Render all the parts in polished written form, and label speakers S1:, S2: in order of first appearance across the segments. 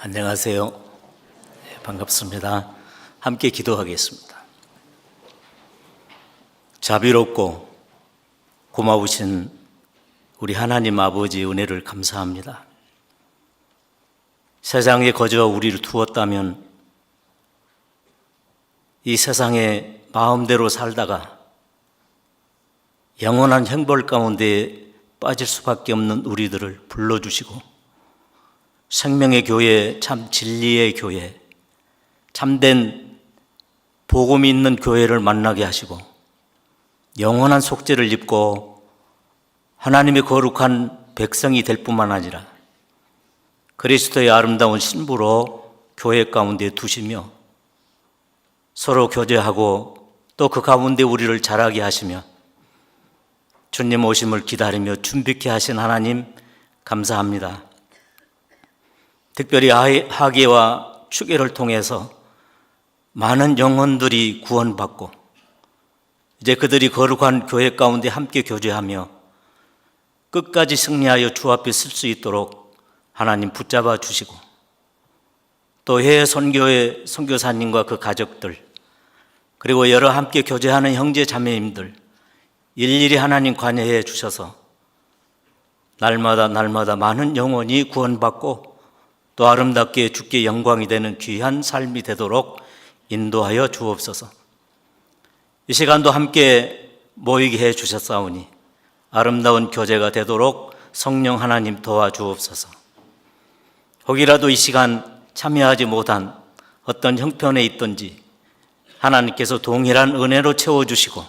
S1: 안녕하세요. 반갑습니다. 함께 기도하겠습니다. 자비롭고 고마우신 우리 하나님 아버지 은혜를 감사합니다. 세상에 거저 우리를 두었다면 이 세상에 마음대로 살다가 영원한 형벌 가운데 빠질 수밖에 없는 우리들을 불러주시고 생명의 교회, 참 진리의 교회, 참된 복음이 있는 교회를 만나게 하시고 영원한 속죄를 입고 하나님의 거룩한 백성이 될 뿐만 아니라 그리스도의 아름다운 신부로 교회 가운데 두시며 서로 교제하고 또 그 가운데 우리를 자라게 하시며 주님 오심을 기다리며 준비케 하신 하나님 감사합니다. 특별히 하계와 추계를 통해서 많은 영혼들이 구원받고 이제 그들이 거룩한 교회 가운데 함께 교제하며 끝까지 승리하여 주 앞에 설 수 있도록 하나님 붙잡아 주시고 또 해외 선교의 선교사님과 그 가족들 그리고 여러 함께 교제하는 형제 자매님들 일일이 하나님 관여해 주셔서 날마다 많은 영혼이 구원받고 또 아름답게 주께 영광이 되는 귀한 삶이 되도록 인도하여 주옵소서. 이 시간도 함께 모이게 해 주셨사오니 아름다운 교제가 되도록 성령 하나님 도와주옵소서. 혹이라도 이 시간 참여하지 못한 어떤 형편에 있든지 하나님께서 동일한 은혜로 채워주시고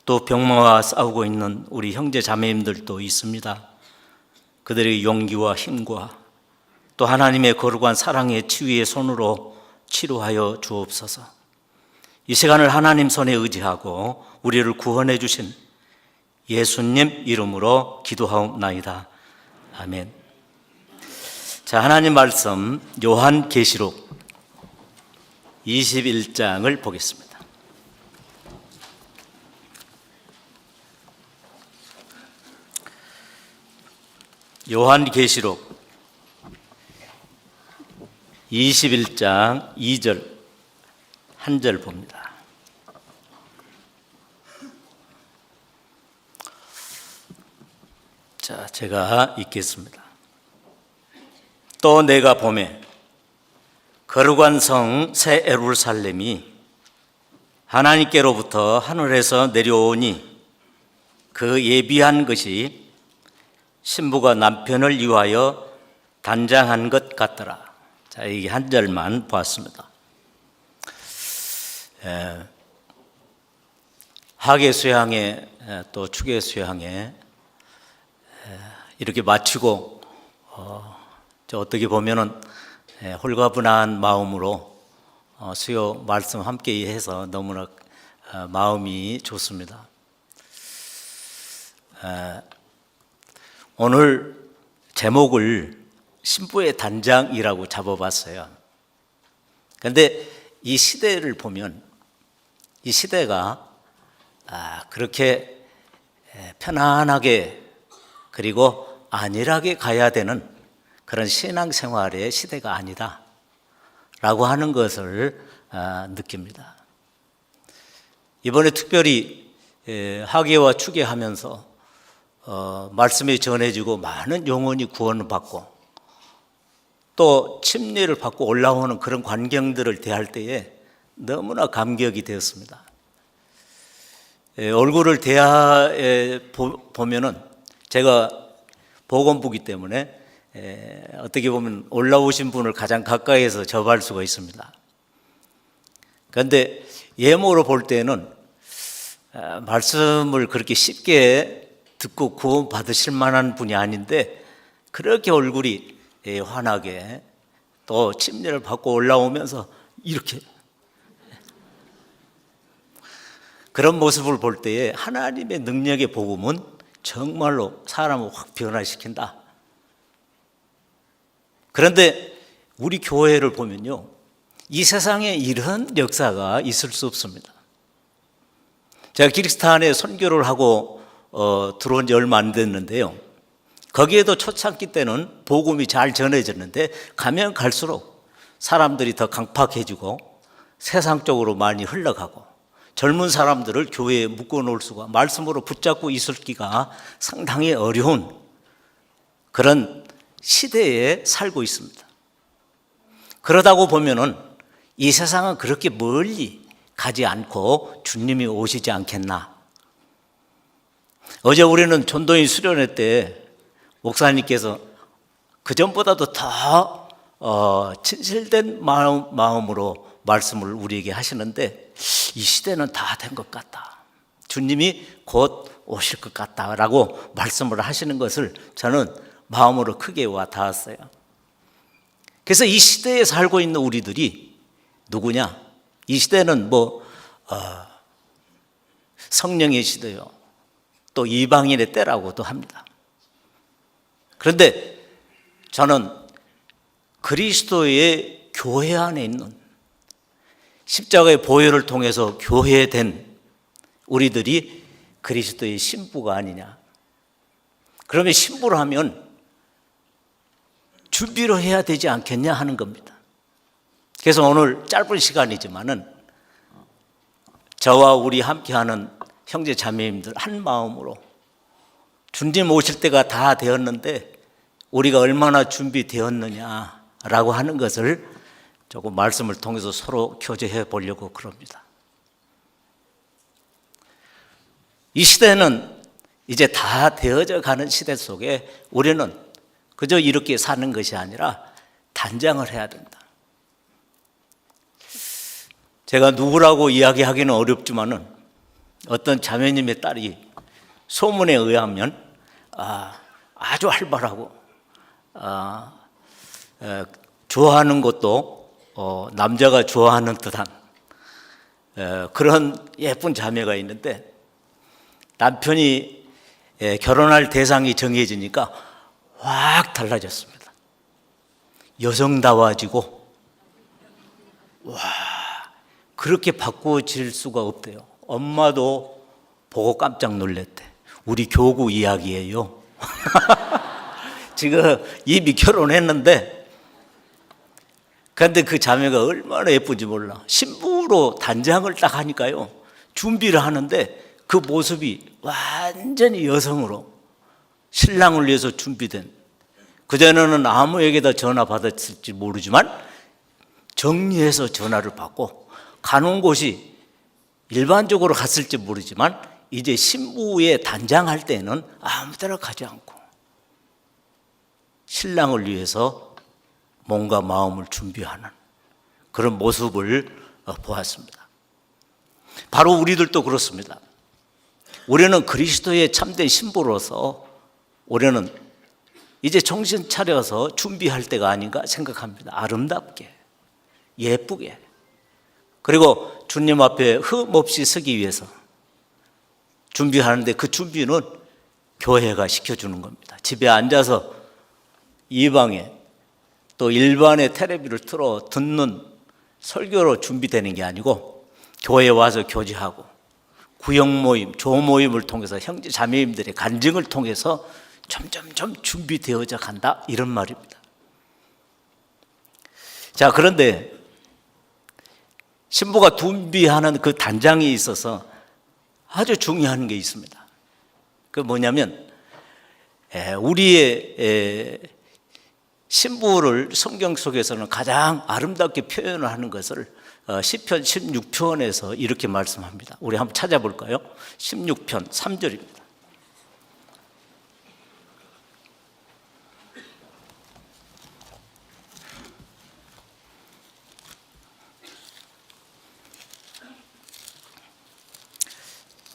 S1: 또 병마와 싸우고 있는 우리 형제 자매님들도 있습니다. 그들의 용기와 힘과 또 하나님의 거룩한 사랑의 치유의 손으로 치료하여 주옵소서. 이 시간을 하나님 손에 의지하고 우리를 구원해 주신 예수님 이름으로 기도하옵나이다. 아멘. 자, 하나님 말씀 요한계시록 21장을 보겠습니다. 요한계시록 21장 2절 한 절 봅니다. 자, 제가 읽겠습니다. 또 내가 보매 거룩한 성 새 예루살렘이 하나님께로부터 하늘에서 내려오니 그 예비한 것이 신부가 남편을 위하여 단장한 것 같더라. 자, 이게 한 절만 보았습니다. 하계 수양회 또 추계 수양회 이렇게 마치고 어떻게 보면은 홀가분한 마음으로 수요 말씀 함께 해서 너무나 마음이 좋습니다. 오늘 제목을 신부의 단장이라고 잡아봤어요. 그런데 이 시대를 보면 이 시대가 그렇게 편안하게 그리고 안일하게 가야 되는 그런 신앙생활의 시대가 아니다 라고 하는 것을 느낍니다. 이번에 특별히 하계와 추계하면서 말씀이 전해지고 많은 영혼이 구원을 받고 또 침례를 받고 올라오는 그런 광경들을 대할 때에 너무나 감격이 되었습니다. 얼굴을 보면은 제가 보건부기 때문에 어떻게 보면 올라오신 분을 가장 가까이에서 접할 수가 있습니다. 그런데 예모로 볼 때는 말씀을 그렇게 쉽게 듣고 구원 받으실 만한 분이 아닌데 그렇게 얼굴이 환하게 또 침례를 받고 올라오면서 이렇게 그런 모습을 볼 때에 하나님의 능력의 복음은 정말로 사람을 확 변화시킨다. 그런데 우리 교회를 보면요, 이 세상에 이런 역사가 있을 수 없습니다. 제가 키르기스탄에 선교를 하고 들어온 지 얼마 안 됐는데요, 거기에도 초창기 때는 복음이 잘 전해졌는데 가면 갈수록 사람들이 더 강팍해지고 세상적으로 많이 흘러가고 젊은 사람들을 교회에 묶어놓을 수가, 말씀으로 붙잡고 있을기가 상당히 어려운 그런 시대에 살고 있습니다. 그러다고 보면은 이 세상은 그렇게 멀리 가지 않고 주님이 오시지 않겠나. 어제 우리는 전도인 수련회 때 목사님께서 그전보다도 더 진실된 마음으로 말씀을 우리에게 하시는데, 이 시대는 다 된 것 같다, 주님이 곧 오실 것 같다라고 말씀을 하시는 것을 저는 마음으로 크게 와 닿았어요. 그래서 이 시대에 살고 있는 우리들이 누구냐? 이 시대는 성령의 시대요, 또 이방인의 때라고도 합니다. 그런데 저는 그리스도의 교회 안에 있는, 십자가의 보혈을 통해서 교회된 우리들이 그리스도의 신부가 아니냐. 그러면 신부를 하면 준비를 해야 되지 않겠냐 하는 겁니다. 그래서 오늘 짧은 시간이지만은 저와 우리 함께하는 형제 자매님들 한 마음으로 주님 오실 때가 다 되었는데 우리가 얼마나 준비되었느냐라고 하는 것을 조금 말씀을 통해서 서로 교제해 보려고 그럽니다. 이 시대는 이제 다 되어져 가는 시대 속에 우리는 그저 이렇게 사는 것이 아니라 단장을 해야 된다. 제가 누구라고 이야기하기는 어렵지만은 어떤 자매님의 딸이 소문에 의하면 아주 활발하고 좋아하는 것도 남자가 좋아하는 듯한 그런 예쁜 자매가 있는데, 남편이 결혼할 대상이 정해지니까 확 달라졌습니다. 여성다워지고, 그렇게 바꾸어질 수가 없대요. 엄마도 보고 깜짝 놀랐대. 우리 교구 이야기예요. 지금 이미 결혼했는데, 그런데 그 자매가 얼마나 예쁜지 몰라. 신부로 단장을 딱 하니까요, 준비를 하는데 그 모습이 완전히 여성으로 신랑을 위해서 준비된, 그전에는 아무에게다 전화 받았을지 모르지만 정리해서 전화를 받고 가는 곳이 일반적으로 갔을지 모르지만 이제 신부에 단장할 때는 아무 데나 가지 않고 신랑을 위해서 몸과 마음을 준비하는 그런 모습을 보았습니다. 바로 우리들도 그렇습니다. 우리는 그리스도의 참된 신부로서 우리는 이제 정신 차려서 준비할 때가 아닌가 생각합니다. 아름답게, 예쁘게, 그리고 주님 앞에 흠 없이 서기 위해서 준비하는데, 그 준비는 교회가 시켜주는 겁니다. 집에 앉아서 이방에 또 일반의 텔레비를 틀어 듣는 설교로 준비되는 게 아니고, 교회에 와서 교제하고 구역 모임, 조 모임을 통해서 형제 자매님들의 간증을 통해서 점점점 준비되어져 간다, 이런 말입니다. 자, 그런데 신부가 준비하는 그 단장에 있어서 아주 중요한 게 있습니다. 그 뭐냐면, 우리의 신부를 성경 속에서는 가장 아름답게 표현을 하는 것을 시편 16편에서 이렇게 말씀합니다. 우리 한번 찾아볼까요? 16편 3절입니다.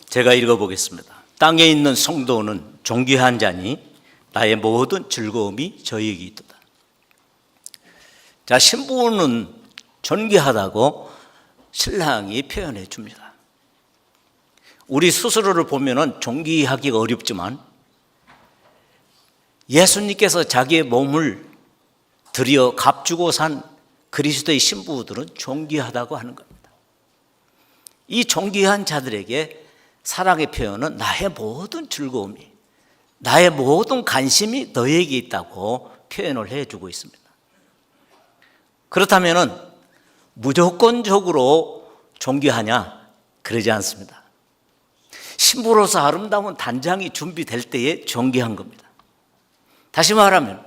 S1: 제가 읽어보겠습니다. 땅에 있는 성도는 존귀한 자니 나의 모든 즐거움이 저에게 있도다. 자, 신부는 존귀하다고 신랑이 표현해 줍니다. 우리 스스로를 보면은 존귀하기가 어렵지만 예수님께서 자기의 몸을 들여 값주고 산 그리스도의 신부들은 존귀하다고 하는 겁니다. 이 존귀한 자들에게 사랑의 표현은 나의 모든 즐거움이, 나의 모든 관심이 너에게 있다고 표현을 해주고 있습니다. 그렇다면 무조건적으로 존귀하냐? 그러지 않습니다. 신부로서 아름다운 단장이 준비될 때에 존귀한 겁니다. 다시 말하면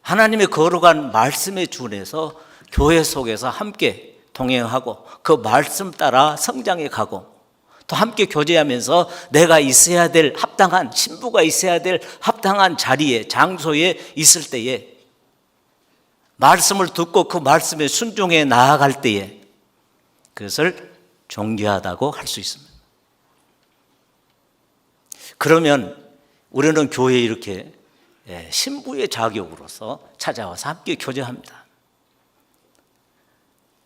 S1: 하나님의 거룩한 말씀에 준해서 교회 속에서 함께 동행하고 그 말씀 따라 성장해 가고 또 함께 교제하면서 내가 있어야 될 합당한, 신부가 있어야 될 합당한 자리에, 장소에 있을 때에 말씀을 듣고 그 말씀에 순종해 나아갈 때에 그것을 존귀하다고 할 수 있습니다. 그러면 우리는 교회에 이렇게 신부의 자격으로서 찾아와서 함께 교제합니다.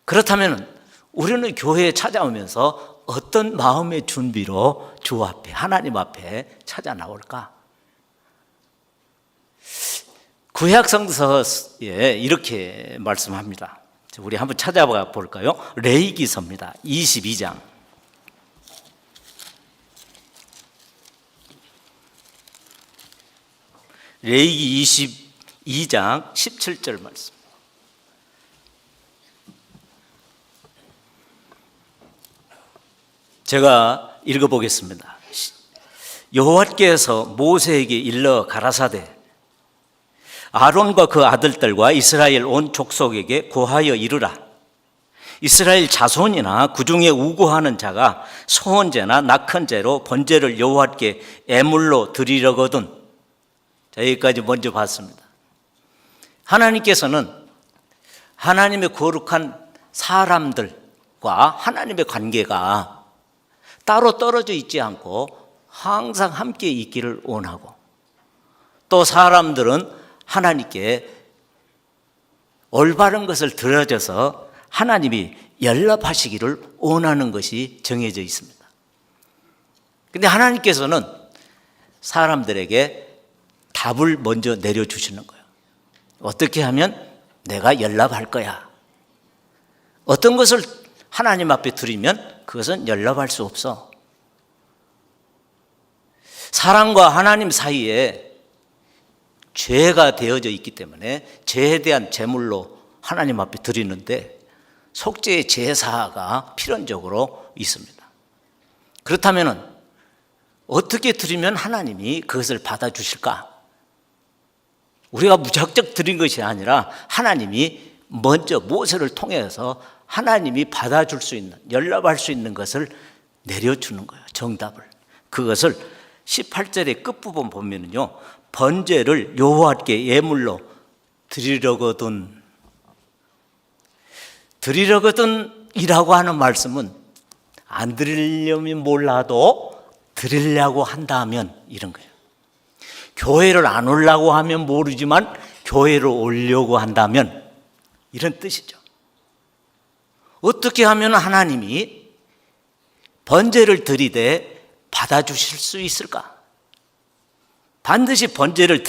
S1: 그렇다면 우리는 교회에 찾아오면서 어떤 마음의 준비로 주 앞에, 하나님 앞에 찾아 나올까? 구약 성서에 이렇게 말씀합니다. 우리 한번 찾아봐 볼까요? 레위기서입니다. 22장. 레위기 22장 17절 말씀. 제가 읽어보겠습니다. 여호와께서 모세에게 일러 가라사대 아론과 그 아들들과 이스라엘 온 족속에게 고하여 이르라. 이스라엘 자손이나 그중에 우고하는 자가 소원제나 낙헌제로 번제를 여호와께 애물로 드리려거든. 자, 여기까지 먼저 봤습니다. 하나님께서는 하나님의 거룩한 사람들과 하나님의 관계가 따로 떨어져 있지 않고 항상 함께 있기를 원하고, 또 사람들은 하나님께 올바른 것을 들어줘서 하나님이 연락하시기를 원하는 것이 정해져 있습니다. 그런데 하나님께서는 사람들에게 답을 먼저 내려주시는 거예요. 어떻게 하면 내가 연락할 거야. 어떤 것을 하나님 앞에 드리면 그것은 연락할 수 없어. 사람과 하나님 사이에 죄가 되어져 있기 때문에 죄에 대한 제물로 하나님 앞에 드리는데 속죄의 제사가 필연적으로 있습니다. 그렇다면 어떻게 드리면 하나님이 그것을 받아주실까? 우리가 무작정 드린 것이 아니라 하나님이 먼저 모세를 통해서 하나님이 받아줄 수 있는, 연락할 수 있는 것을 내려주는 거예요. 정답을. 그것을 18절의 끝부분 보면요, 번제를 여호와께 예물로 드리려거든. 드리려거든 이라고 하는 말씀은 안 드리려면 몰라도 드리려고 한다면 이런 거예요. 교회를 안 오려고 하면 모르지만 교회를 오려고 한다면 이런 뜻이죠. 어떻게 하면 하나님이 번제를 드리되 받아주실 수 있을까? 반드시 번제를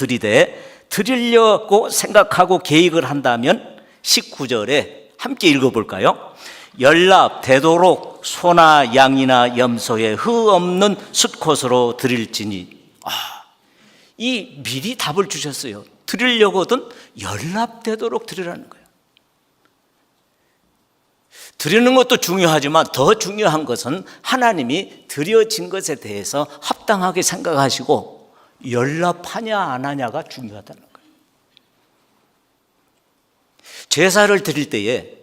S1: 드리려고 생각하고 계획을 한다면 19절에 함께 읽어볼까요? 연락 되도록 소나 양이나 염소에 흠 없는 숫꽃으로 드릴지니. 이 미리 답을 주셨어요. 드리려거든 연락되도록 드리라는 거예요. 드리는 것도 중요하지만 더 중요한 것은 하나님이 드려진 것에 대해서 합당하게 생각하시고 연락하냐 안 하냐가 중요하다는 거예요. 제사를 드릴 때에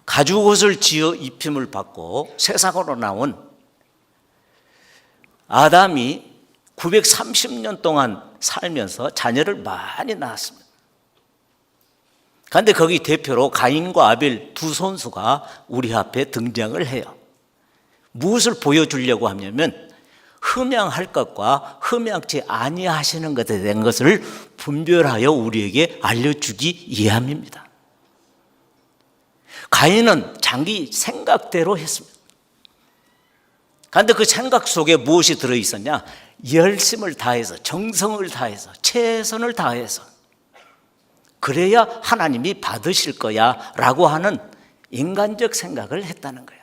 S1: 가죽옷을 지어 입힘을 받고 세상으로 나온 아담이 930년 동안 살면서 자녀를 많이 낳았습니다. 그런데 거기 대표로 가인과 아벨 두 선수가 우리 앞에 등장을 해요. 무엇을 보여주려고 하냐면 흠양할 것과 흠양치 아니하시는 것에 대한 것을 분별하여 우리에게 알려주기 위함입니다. 가인은 자기 생각대로 했습니다. 그런데 그 생각 속에 무엇이 들어있었냐? 열심을 다해서, 정성을 다해서, 최선을 다해서 그래야 하나님이 받으실 거야 라고 하는 인간적 생각을 했다는 거예요.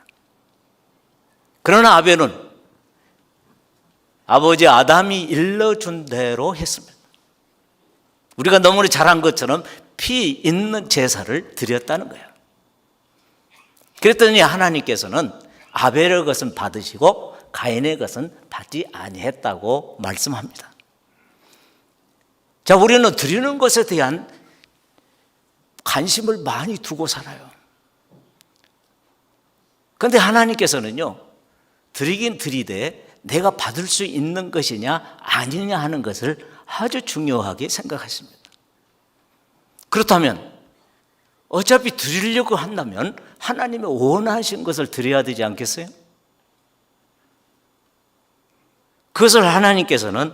S1: 그러나 아벨은 아버지 아담이 일러준 대로 했습니다. 우리가 너무나 잘한 것처럼 피 있는 제사를 드렸다는 거예요. 그랬더니 하나님께서는 아벨의 것은 받으시고 가인의 것은 받지 아니했다고 말씀합니다. 자, 우리는 드리는 것에 대한 관심을 많이 두고 살아요. 그런데 하나님께서는요, 드리긴 드리되 내가 받을 수 있는 것이냐 아니냐 하는 것을 아주 중요하게 생각하십니다. 그렇다면 어차피 드리려고 한다면 하나님의 원하신 것을 드려야 되지 않겠어요? 그것을 하나님께서는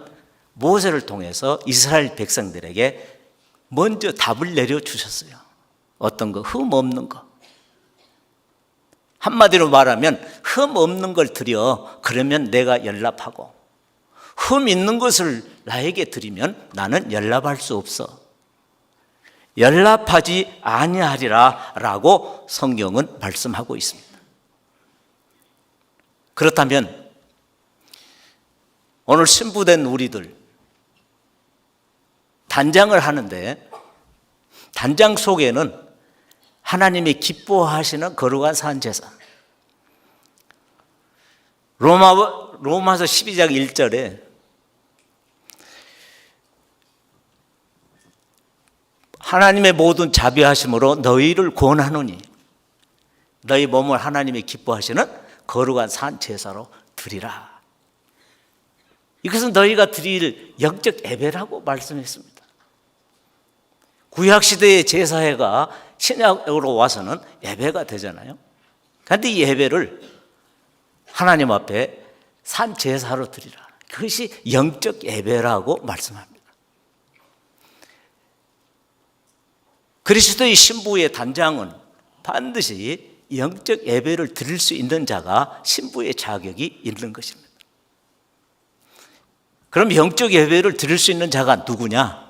S1: 모세를 통해서 이스라엘 백성들에게 먼저 답을 내려주셨어요. 어떤 거? 흠 없는 거. 한마디로 말하면 흠 없는 걸 드려. 그러면 내가 연락하고, 흠 있는 것을 나에게 드리면 나는 연락할 수 없어. 연락하지 아니하리라 라고 성경은 말씀하고 있습니다. 그렇다면 오늘 신부된 우리들 단장을 하는데 단장 속에는 하나님이 기뻐하시는 거룩한 산제사, 로마서 12장 1절에 하나님의 모든 자비하심으로 너희를 권하노니 너희 몸을 하나님이 기뻐하시는 거룩한 산제사로 드리라. 이것은 너희가 드릴 영적 예배라고 말씀했습니다. 구약시대의 제사회가 신약으로 와서는 예배가 되잖아요. 그런데 이 예배를 하나님 앞에 산제사로 드리라. 그것이 영적 예배라고 말씀합니다. 그리스도의 신부의 단장은 반드시 영적 예배를 드릴 수 있는 자가 신부의 자격이 있는 것입니다. 그럼 영적 예배를 드릴 수 있는 자가 누구냐?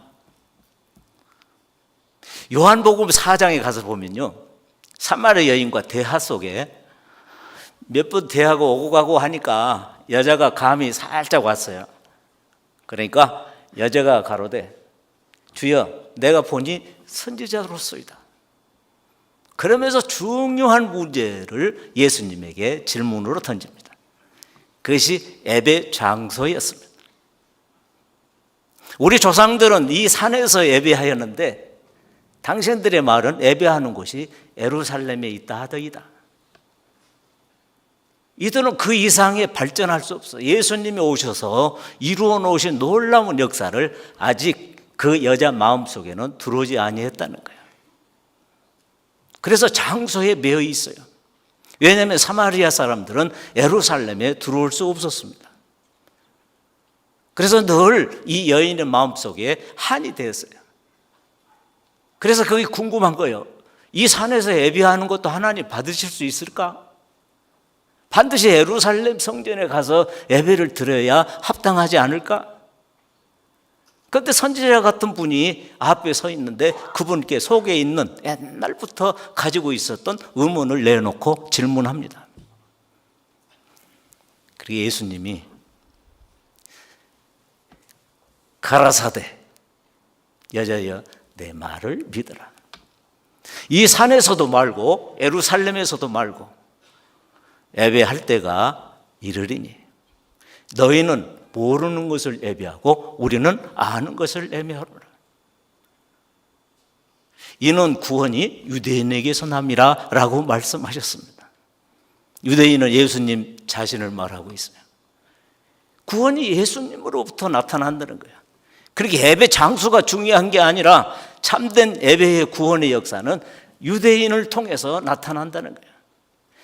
S1: 요한복음 4장에 가서 보면요, 사마리아 여인과 대화 속에 몇 번 대하고 오고 가고 하니까 여자가 감이 살짝 왔어요. 그러니까 여자가 가로되 주여 내가 보니 선지자로소이다. 그러면서 중요한 문제를 예수님에게 질문으로 던집니다. 그것이 예배 장소였습니다. 우리 조상들은 이 산에서 예배하였는데 당신들의 말은 예배하는 곳이 예루살렘에 있다 하더이다. 이들은 그 이상에 발전할 수 없어. 예수님이 오셔서 이루어 놓으신 놀라운 역사를 아직 그 여자 마음속에는 들어오지 아니했다는 거예요. 그래서 장소에 매여 있어요. 왜냐하면 사마리아 사람들은 예루살렘에 들어올 수 없었습니다. 그래서 늘 이 여인의 마음속에 한이 되었어요. 그래서 그게 궁금한 거예요. 이 산에서 예배하는 것도 하나님 받으실 수 있을까? 반드시 예루살렘 성전에 가서 예배를 드려야 합당하지 않을까? 그런데 선지자 같은 분이 앞에 서 있는데 그분께 속에 있는 옛날부터 가지고 있었던 의문을 내놓고 질문합니다. 그리고 예수님이 가라사대 여자여 내 말을 믿어라. 이 산에서도 말고 예루살렘에서도 말고 예배할 때가 이르리니 너희는 모르는 것을 예배하고 우리는 아는 것을 예배하노라. 이는 구원이 유대인에게서 남이라 라고 말씀하셨습니다. 유대인은 예수님 자신을 말하고 있어요. 구원이 예수님으로부터 나타난다는 거예요. 그렇게 예배 장소가 중요한 게 아니라 참된 예배의 구원의 역사는 유대인을 통해서 나타난다는 거예요.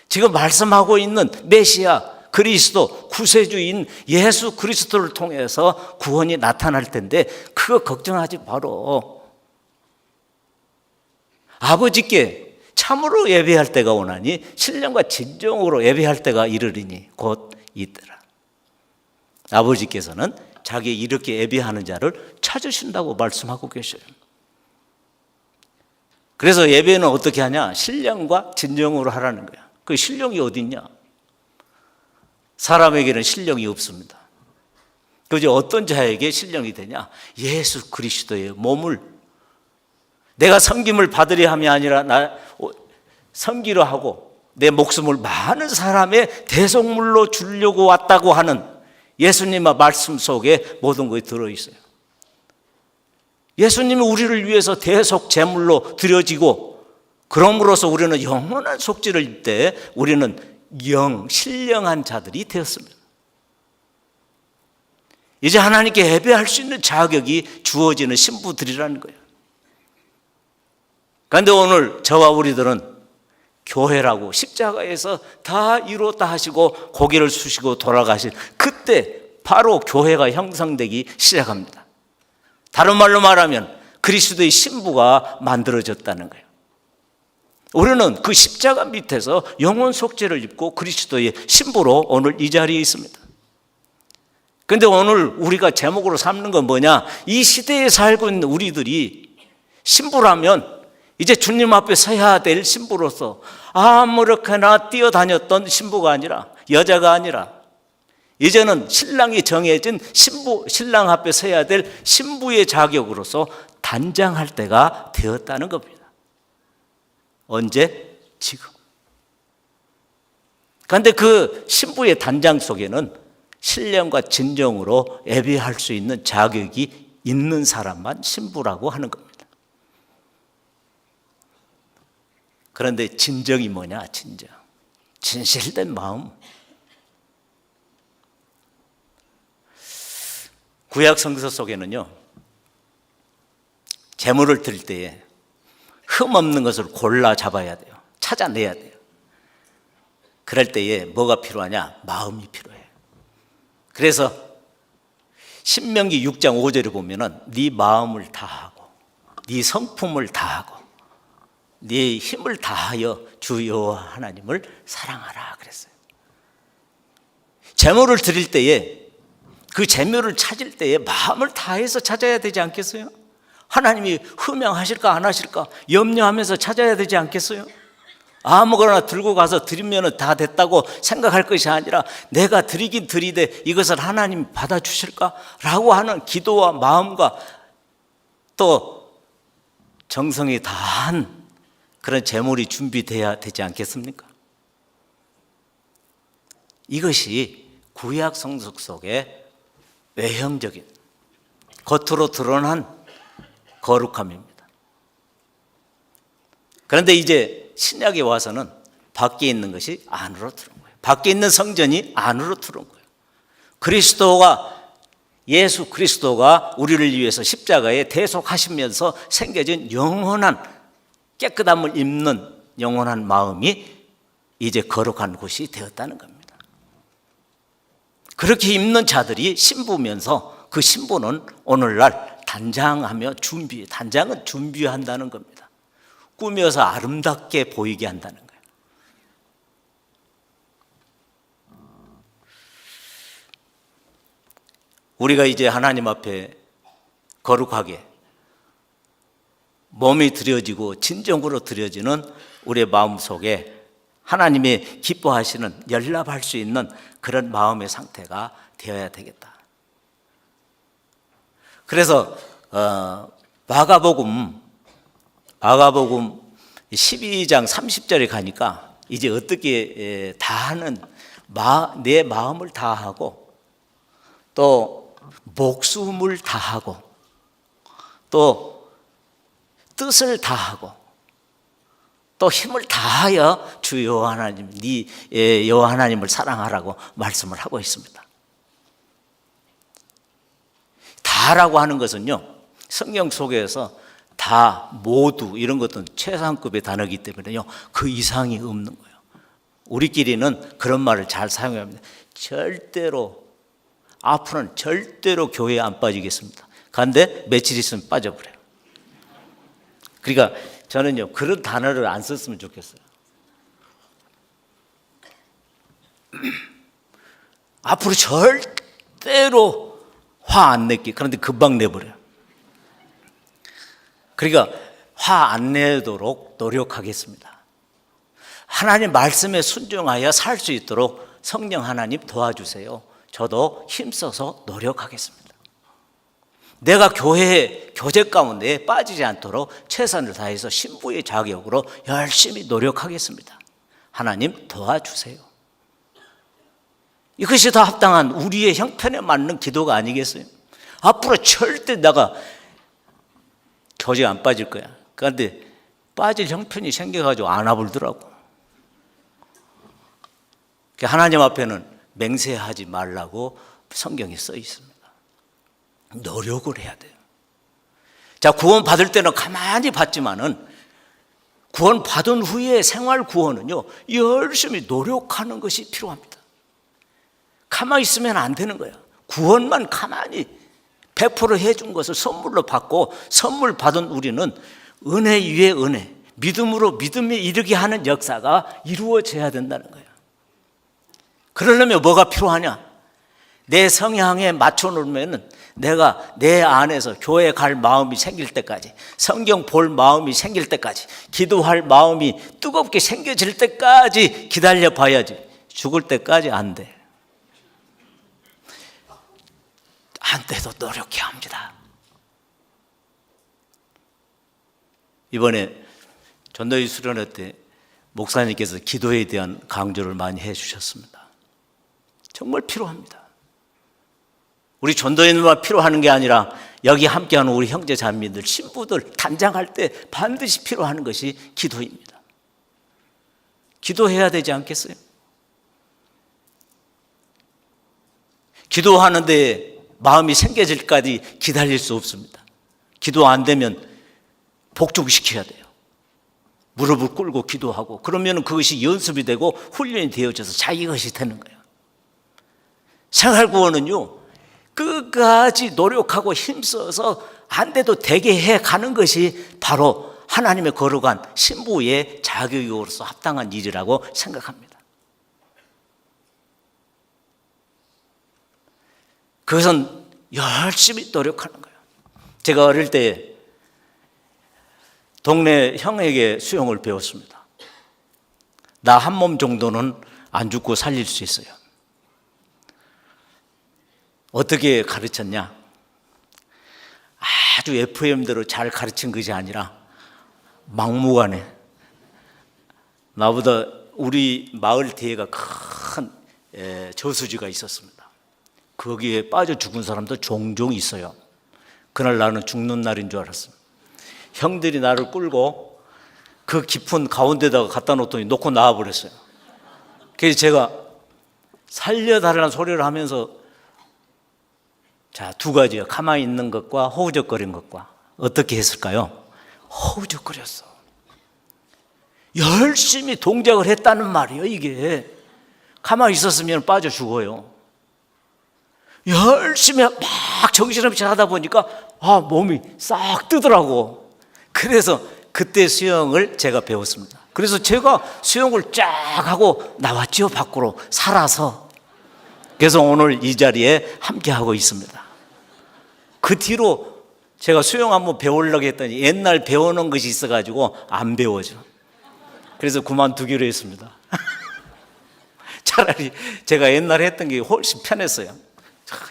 S1: 지금 말씀하고 있는 메시아 그리스도 구세주인 예수 그리스도를 통해서 구원이 나타날 텐데 그거 걱정하지 바로 아버지께 참으로 예배할 때가 오나니 신령과 진정으로 예배할 때가 이르리니 곧 이때라. 아버지께서는 자기 이렇게 예배하는 자를 찾으신다고 말씀하고 계셔요. 그래서 예배는 어떻게 하냐? 신령과 진정으로 하라는 거야. 그 신령이 어디 있냐? 사람에게는 신령이 없습니다. 그저 어떤 자에게 신령이 되냐? 예수 그리스도의 몸을 내가 섬김을 받으려 함이 아니라 나 섬기려 하고 내 목숨을 많은 사람의 대속물로 주려고 왔다고 하는 예수님의 말씀 속에 모든 것이 들어있어요. 예수님이 우리를 위해서 대속 제물로 드려지고 그럼으로써 우리는 영원한 속죄를 입을 때 우리는 신령한 자들이 되었습니다. 이제 하나님께 예배할 수 있는 자격이 주어지는 신부들이라는 거예요. 그런데 오늘 저와 우리들은 교회라고 십자가에서 다 이루었다 하시고 고개를 숙이고 돌아가신 그때 바로 교회가 형성되기 시작합니다. 다른 말로 말하면 그리스도의 신부가 만들어졌다는 거예요. 우리는 그 십자가 밑에서 영원 속죄를 입고 그리스도의 신부로 오늘 이 자리에 있습니다. 그런데 오늘 우리가 제목으로 삼는 건 뭐냐? 이 시대에 살고 있는 우리들이 신부라면 이제 주님 앞에 서야 될 신부로서 아무렇게나 뛰어다녔던 신부가 아니라, 여자가 아니라 이제는 신랑이 정해진 신랑 앞에 서야 될 신부의 자격으로서 단장할 때가 되었다는 겁니다. 언제? 지금. 그런데 그 신부의 단장 속에는 신령과 진정으로 예배할 수 있는 자격이 있는 사람만 신부라고 하는 겁니다. 그런데 진정이 뭐냐? 진정. 진실된 마음. 구약 성서 속에는요, 제물을 드릴 때에 흠 없는 것을 골라 잡아야 돼요. 찾아내야 돼요. 그럴 때에 뭐가 필요하냐? 마음이 필요해요. 그래서 신명기 6장 5절에 보면은 네 마음을 다하고 네 성품을 다하고 네 힘을 다하여 주 여호와 하나님을 사랑하라 그랬어요. 제물을 드릴 때에 그 제물을 찾을 때에 마음을 다해서 찾아야 되지 않겠어요? 하나님이 흠양하실까 안 하실까 염려하면서 찾아야 되지 않겠어요? 아무거나 들고 가서 드리면 다 됐다고 생각할 것이 아니라 내가 드리긴 드리되 이것을 하나님 받아주실까? 라고 하는 기도와 마음과 또 정성이 다한 그런 제물이 준비돼야 되지 않겠습니까? 이것이 구약 성서 속의 외형적인 겉으로 드러난 거룩함입니다. 그런데 이제 신약에 와서는 밖에 있는 것이 안으로 들어온 거예요. 밖에 있는 성전이 안으로 들어온 거예요. 예수 그리스도가 우리를 위해서 십자가에 대속하시면서 생겨진 영원한 깨끗함을 입는 영원한 마음이 이제 거룩한 곳이 되었다는 겁니다. 그렇게 입는 자들이 신부면서 그 신부는 오늘날 단장하며 단장은 준비한다는 겁니다. 꾸며서 아름답게 보이게 한다는 거예요. 우리가 이제 하나님 앞에 거룩하게 몸이 드려지고 진정으로 드려지는 우리의 마음 속에 하나님이 기뻐하시는 연락할 수 있는 그런 마음의 상태가 되어야 되겠다. 그래서 마가복음 12장 30절에 가니까 이제 어떻게 다하는 내 마음을 다하고 또 목숨을 다하고 또 뜻을 다하고 또 힘을 다하여 주 여호와 하나님, 여호와 하나님을 사랑하라고 말씀을 하고 있습니다. 다라고 하는 것은요, 성경 속에서 다, 모두 이런 것은 최상급의 단어이기 때문에요, 그 이상이 없는 거예요. 우리끼리는 그런 말을 잘 사용합니다. 앞으로는 절대로 교회에 안 빠지겠습니다. 그런데 며칠 있으면 빠져버려요. 그러니까 저는요, 그런 단어를 안 썼으면 좋겠어요. 앞으로 절대로 화 안 낼게. 그런데 금방 내버려요. 그러니까 화 안 내도록 노력하겠습니다. 하나님 말씀에 순종하여 살 수 있도록 성령 하나님 도와주세요. 저도 힘써서 노력하겠습니다. 내가 교회 교제 가운데 빠지지 않도록 최선을 다해서 신부의 자격으로 열심히 노력하겠습니다. 하나님 도와주세요. 이것이 더 합당한 우리의 형편에 맞는 기도가 아니겠어요? 앞으로 절대 내가 교제 안 빠질 거야. 그런데 빠질 형편이 생겨가지고 안 와불더라고. 하나님 앞에는 맹세하지 말라고 성경에 써 있습니다. 노력을 해야 돼요. 자, 구원 받을 때는 가만히 받지만은 구원 받은 후에 생활 구원은요, 열심히 노력하는 것이 필요합니다. 가만히 있으면 안 되는 거예요. 구원만 가만히 100% 해준 것을 선물로 받고 선물 받은 우리는 은혜 위에 은혜, 믿음으로 믿음에 이르게 하는 역사가 이루어져야 된다는 거예요. 그러려면 뭐가 필요하냐? 내 성향에 맞춰 놓으면 내가 내 안에서 교회 갈 마음이 생길 때까지, 성경 볼 마음이 생길 때까지, 기도할 마음이 뜨겁게 생겨질 때까지 기다려 봐야지. 죽을 때까지 안 돼. 안 돼도 노력해야 합니다. 이번에 전도회 수련회 때 목사님께서 기도에 대한 강조를 많이 해 주셨습니다. 정말 필요합니다. 우리 전도인만 필요하는 게 아니라 여기 함께하는 우리 형제 자매들, 신부들 단장할 때 반드시 필요한 것이 기도입니다. 기도해야 되지 않겠어요? 기도하는데 마음이 생겨질까지 기다릴 수 없습니다. 기도 안 되면 복종시켜야 돼요. 무릎을 꿇고 기도하고, 그러면 그것이 연습이 되고 훈련이 되어져서 자기 것이 되는 거예요. 생활구원은요, 끝까지 노력하고 힘써서 안 돼도 되게 해가는 것이 바로 하나님의 거룩한 신부의 자격으로서 합당한 일이라고 생각합니다. 그것은 열심히 노력하는 거예요. 제가 어릴 때 동네 형에게 수영을 배웠습니다. 나 한 몸 정도는 안 죽고 살릴 수 있어요. 어떻게 가르쳤냐? 아주 FM대로 잘 가르친 것이 아니라 막무가내, 나보다 우리 마을 뒤에가 큰 저수지가 있었습니다. 거기에 빠져 죽은 사람도 종종 있어요. 그날 나는 죽는 날인 줄 알았습니다. 형들이 나를 끌고 그 깊은 가운데다가 갖다 놓더니 놓고 나와버렸어요. 그래서 제가 살려달라는 소리를 하면서, 자, 두 가지요. 가만히 있는 것과 허우적거린 것과. 어떻게 했을까요? 허우적거렸어. 열심히 동작을 했다는 말이에요. 이게 가만히 있었으면 빠져 죽어요. 열심히 막 정신없이 하다 보니까 몸이 싹 뜨더라고. 그래서 그때 수영을 제가 배웠습니다. 그래서 제가 수영을 쫙 하고 나왔죠. 밖으로 살아서. 그래서 오늘 이 자리에 함께하고 있습니다. 그 뒤로 제가 수영 한번 배우려고 했더니 옛날 배워놓은 것이 있어가지고 안 배워져. 그래서 그만두기로 했습니다. 차라리 제가 옛날에 했던 게 훨씬 편했어요.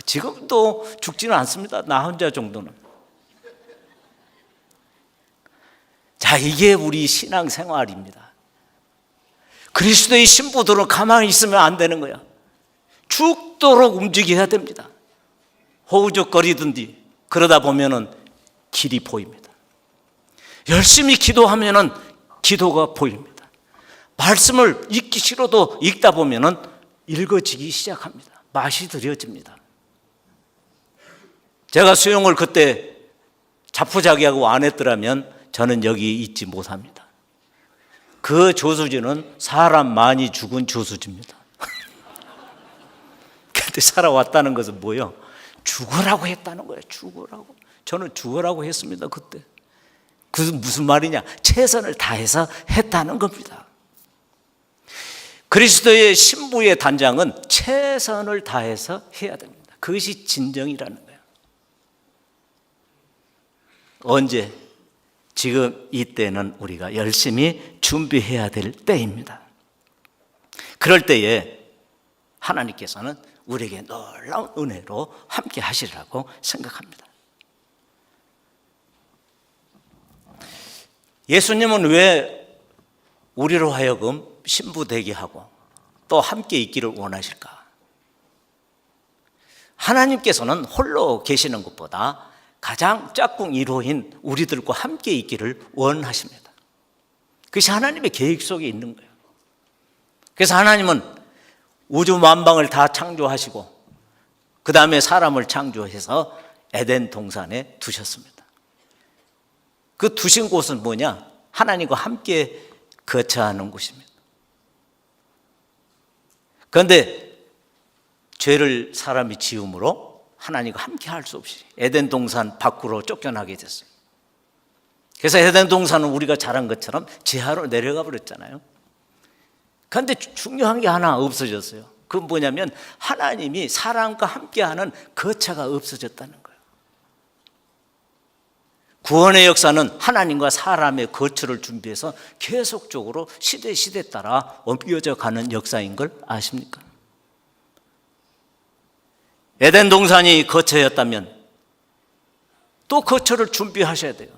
S1: 지금도 죽지는 않습니다. 나 혼자 정도는. 자, 이게 우리 신앙생활입니다. 그리스도의 신부들은 가만히 있으면 안 되는 거야. 죽도록 움직여야 됩니다. 허우적거리든지 그러다 보면은 길이 보입니다. 열심히 기도하면은 기도가 보입니다. 말씀을 읽기 싫어도 읽다 보면은 읽어지기 시작합니다. 맛이 들여집니다. 제가 수영을 그때 자포자기하고 안 했더라면 저는 여기 있지 못합니다. 그 저수지는 사람 많이 죽은 저수지입니다. 그때 살아왔다는 것은 뭐예요? 죽으라고 했다는 거예요. 죽으라고. 저는 죽으라고 했습니다. 그때. 그것은 무슨 말이냐? 최선을 다해서 했다는 겁니다. 그리스도의 신부의 단장은 최선을 다해서 해야 됩니다. 그것이 진정이라는 거예요. 언제? 지금 이때는 우리가 열심히 준비해야 될 때입니다. 그럴 때에 하나님께서는 우리에게 놀라운 은혜로 함께 하시리라고 생각합니다. 예수님은 왜 우리로 하여금 신부 되게 하고 또 함께 있기를 원하실까? 하나님께서는 홀로 계시는 것보다 가장 짝꿍 1호인 우리들과 함께 있기를 원하십니다. 그것이 하나님의 계획 속에 있는 거예요. 그래서 하나님은 우주 만방을 다 창조하시고 그 다음에 사람을 창조해서 에덴 동산에 두셨습니다. 그 두신 곳은 뭐냐? 하나님과 함께 거처하는 곳입니다. 그런데 죄를 사람이 지음으로 하나님과 함께 할 수 없이 에덴 동산 밖으로 쫓겨나게 됐어요. 그래서 에덴 동산은 우리가 잘한 것처럼 지하로 내려가 버렸잖아요. 그런데 중요한 게 하나 없어졌어요. 그건 뭐냐면 하나님이 사람과 함께하는 거처가 없어졌다는 거예요. 구원의 역사는 하나님과 사람의 거처를 준비해서 계속적으로 시대 따라 옮겨져 가는 역사인 걸 아십니까? 에덴 동산이 거처였다면 또 거처를 준비하셔야 돼요.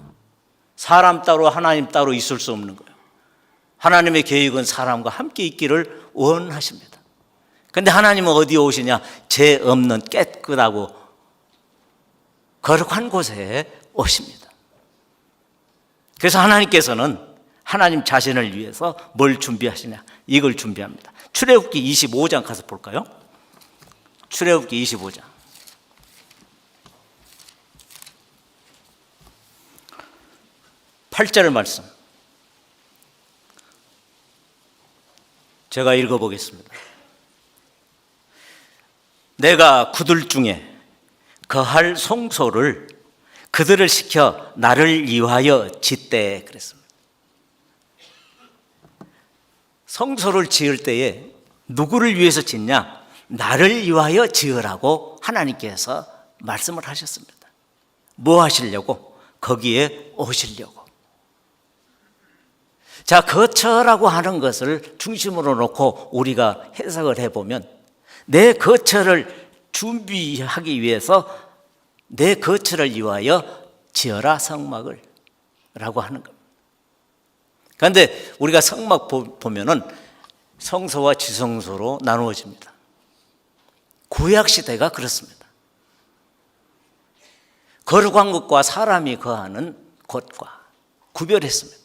S1: 사람 따로 하나님 따로 있을 수 없는 거예요. 하나님의 계획은 사람과 함께 있기를 원하십니다. 그런데 하나님은 어디에 오시냐? 죄 없는 깨끗하고 거룩한 곳에 오십니다. 그래서 하나님께서는 하나님 자신을 위해서 뭘 준비하시냐? 이걸 준비합니다. 출애굽기 25장 가서 볼까요? 출애굽기 25장. 8절 말씀. 제가 읽어보겠습니다. 내가 그들 중에 거할 송소를 그들을 시켜 나를 위하여 짓되 그랬습니다. 성소를 지을 때에 누구를 위해서 짓냐? 나를 위하여 지으라고 하나님께서 말씀을 하셨습니다. 뭐 하시려고? 거기에 오시려고. 자, 거처라고 하는 것을 중심으로 놓고 우리가 해석을 해보면 내 거처를 준비하기 위해서 내 거처를 위하여 지어라 성막을 라고 하는 겁니다. 그런데 우리가 성막 보면은 성소와 지성소로 나누어집니다. 구약시대가 그렇습니다. 거룩한 것과 사람이 거하는 곳과 구별했습니다.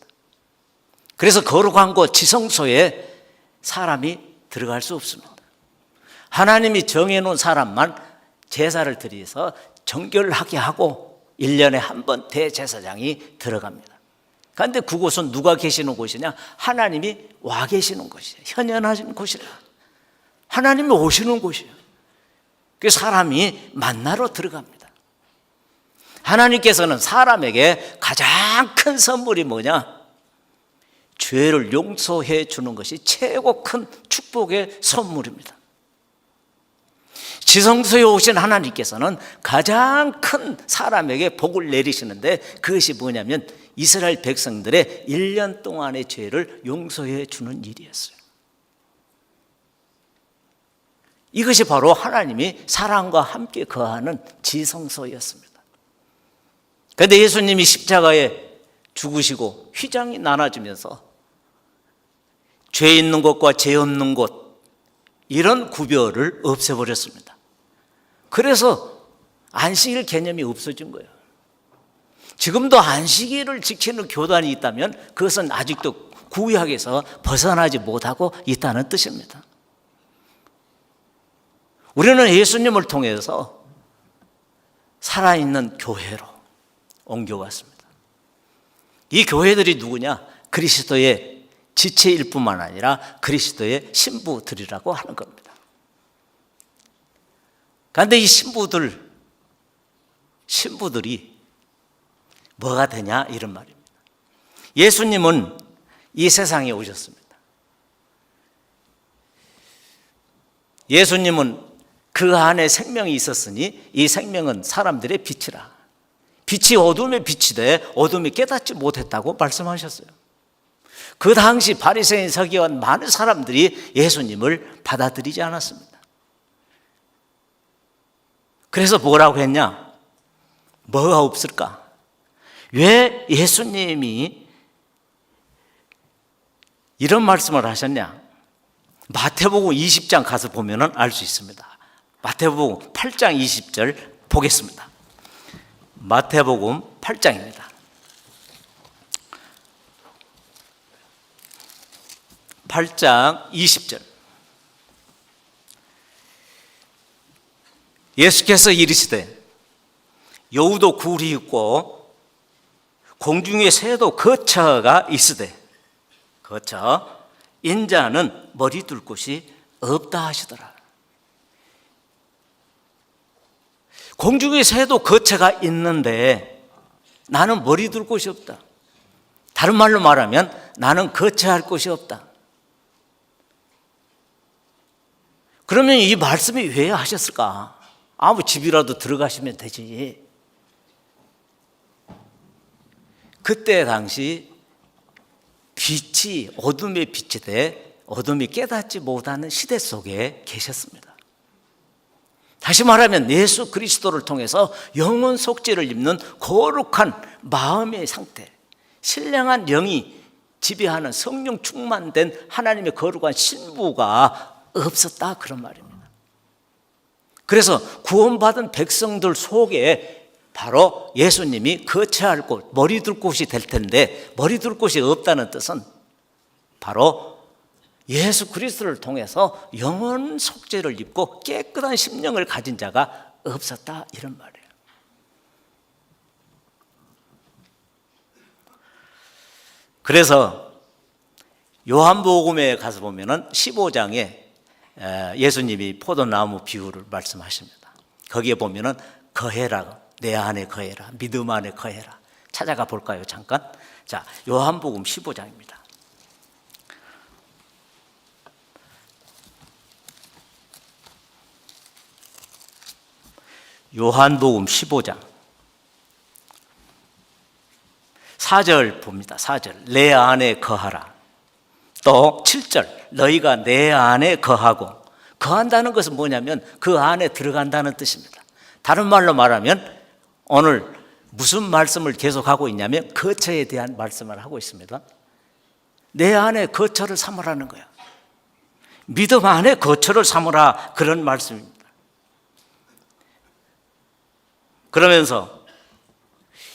S1: 그래서 거룩한 곳 지성소에 사람이 들어갈 수 없습니다. 하나님이 정해놓은 사람만 제사를 드려서 정결하게 하고 1년에 한 번 대제사장이 들어갑니다. 그런데 그곳은 누가 계시는 곳이냐? 하나님이 와 계시는 곳이에요. 현현하신 곳이라. 하나님이 오시는 곳이에요. 그 사람이 만나러 들어갑니다. 하나님께서는 사람에게 가장 큰 선물이 뭐냐? 죄를 용서해 주는 것이 최고 큰 축복의 선물입니다. 지성소에 오신 하나님께서는 가장 큰 사람에게 복을 내리시는데 그것이 뭐냐면 이스라엘 백성들의 1년 동안의 죄를 용서해 주는 일이었어요. 이것이 바로 하나님이 사람과 함께 거하는 지성소였습니다. 그런데 예수님이 십자가에 죽으시고 휘장이 나눠지면서 죄 있는 곳과 죄 없는 곳 이런 구별을 없애버렸습니다. 그래서 안식일 개념이 없어진 거예요. 지금도 안식일을 지키는 교단이 있다면 그것은 아직도 구약에서 벗어나지 못하고 있다는 뜻입니다. 우리는 예수님을 통해서 살아있는 교회로 옮겨왔습니다. 이 교회들이 누구냐? 그리스도의 지체일 뿐만 아니라 그리스도의 신부들이라고 하는 겁니다. 그런데 이 신부들이 뭐가 되냐? 이런 말입니다. 예수님은 이 세상에 오셨습니다. 예수님은 그 안에 생명이 있었으니 이 생명은 사람들의 빛이라. 빛이 어둠의 빛이 돼 어둠이 깨닫지 못했다고 말씀하셨어요. 그 당시 바리새인 서기관 많은 사람들이 예수님을 받아들이지 않았습니다. 그래서 뭐라고 했냐? 뭐가 없을까? 왜 예수님이 이런 말씀을 하셨냐? 마태복음 20장 가서 보면 알 수 있습니다. 마태복음 8장 20절 보겠습니다. 마태복음 8장입니다. (8장) 20절. 예수께서 이르시되 여우도 굴이 있고 공중의 새도 거처가 있으되 거처 인자는 머리 둘 곳이 없다 하시더라. 공중의 새도 거처가 있는데 나는 머리 둘 곳이 없다. 다른 말로 말하면 나는 거처할 곳이 없다. 그러면 이 말씀이 왜 하셨을까? 아무 집이라도 들어가시면 되지. 그때 당시 빛이 어둠의 빛이 돼 어둠이 깨닫지 못하는 시대 속에 계셨습니다. 다시 말하면 예수 그리스도를 통해서 영혼 속죄를 입는 거룩한 마음의 상태, 신령한 영이 지배하는 성령 충만된 하나님의 거룩한 신부가 없었다, 그런 말입니다. 그래서 구원받은 백성들 속에 바로 예수님이 거처할 곳, 머리 둘 곳이 될 텐데 머리 둘 곳이 없다는 뜻은 바로 예수 그리스도를 통해서 영원 속죄를 입고 깨끗한 심령을 가진 자가 없었다, 이런 말이에요. 그래서 요한복음에 가서 보면은 15장에 예수님이 포도나무 비유를 말씀하십니다. 거기에 보면은 거해라, 내 안에 거해라, 믿음 안에 거해라. 찾아가 볼까요, 잠깐? 자, 요한복음 15장입니다. 요한복음 15장 4절 봅니다. 4절, 내 안에 거하라. 또 7절, 너희가 내 안에 거하고. 거한다는 것은 뭐냐면 그 안에 들어간다는 뜻입니다. 다른 말로 말하면 오늘 무슨 말씀을 계속하고 있냐면 거처에 대한 말씀을 하고 있습니다. 내 안에 거처를 삼으라는 거야. 믿음 안에 거처를 삼으라, 그런 말씀입니다. 그러면서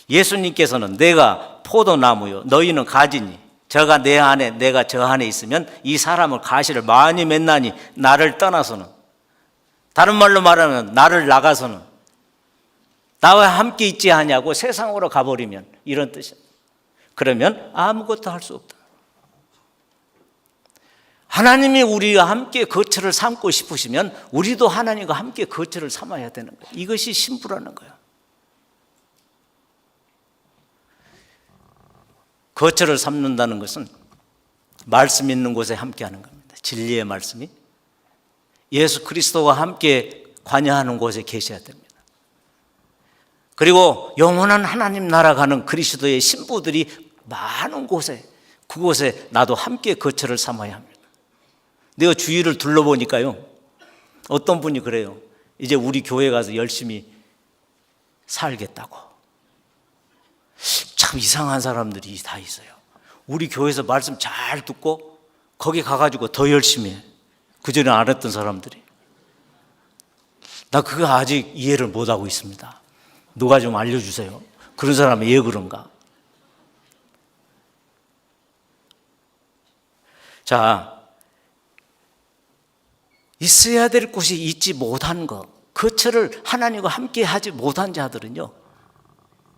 S1: 예수님께서는 내가 포도나무요 너희는 가지니 저가 내 안에 내가 저 안에 있으면 이 사람은 가시를 많이 맺나니 나를 떠나서는, 다른 말로 말하면 나를 나가서는, 나와 함께 있지 않냐고 세상으로 가버리면, 이런 뜻이에요. 그러면 아무것도 할 수 없다. 하나님이 우리와 함께 거처를 삼고 싶으시면 우리도 하나님과 함께 거처를 삼아야 되는 거예요. 이것이 신부라는 거예요. 거처를 삼는다는 것은 말씀 있는 곳에 함께 하는 겁니다. 진리의 말씀이 예수 그리스도와 함께 관여하는 곳에 계셔야 됩니다. 그리고 영원한 하나님 나라 가는 그리스도의 신부들이 많은 곳에, 그곳에 나도 함께 거처를 삼아야 합니다. 내가 주위를 둘러보니까요, 어떤 분이 그래요. 이제 우리 교회 가서 열심히 살겠다고. 참 이상한 사람들이 다 있어요. 우리 교회에서 말씀 잘 듣고 거기 가가지고 더 열심히 해. 그전에 안 했던 사람들이. 나 그거 아직 이해를 못하고 있습니다. 누가 좀 알려주세요. 그런 사람이 왜 그런가? 자, 있어야 될 곳이 있지 못한 것, 거처를 하나님과 함께 하지 못한 자들은요,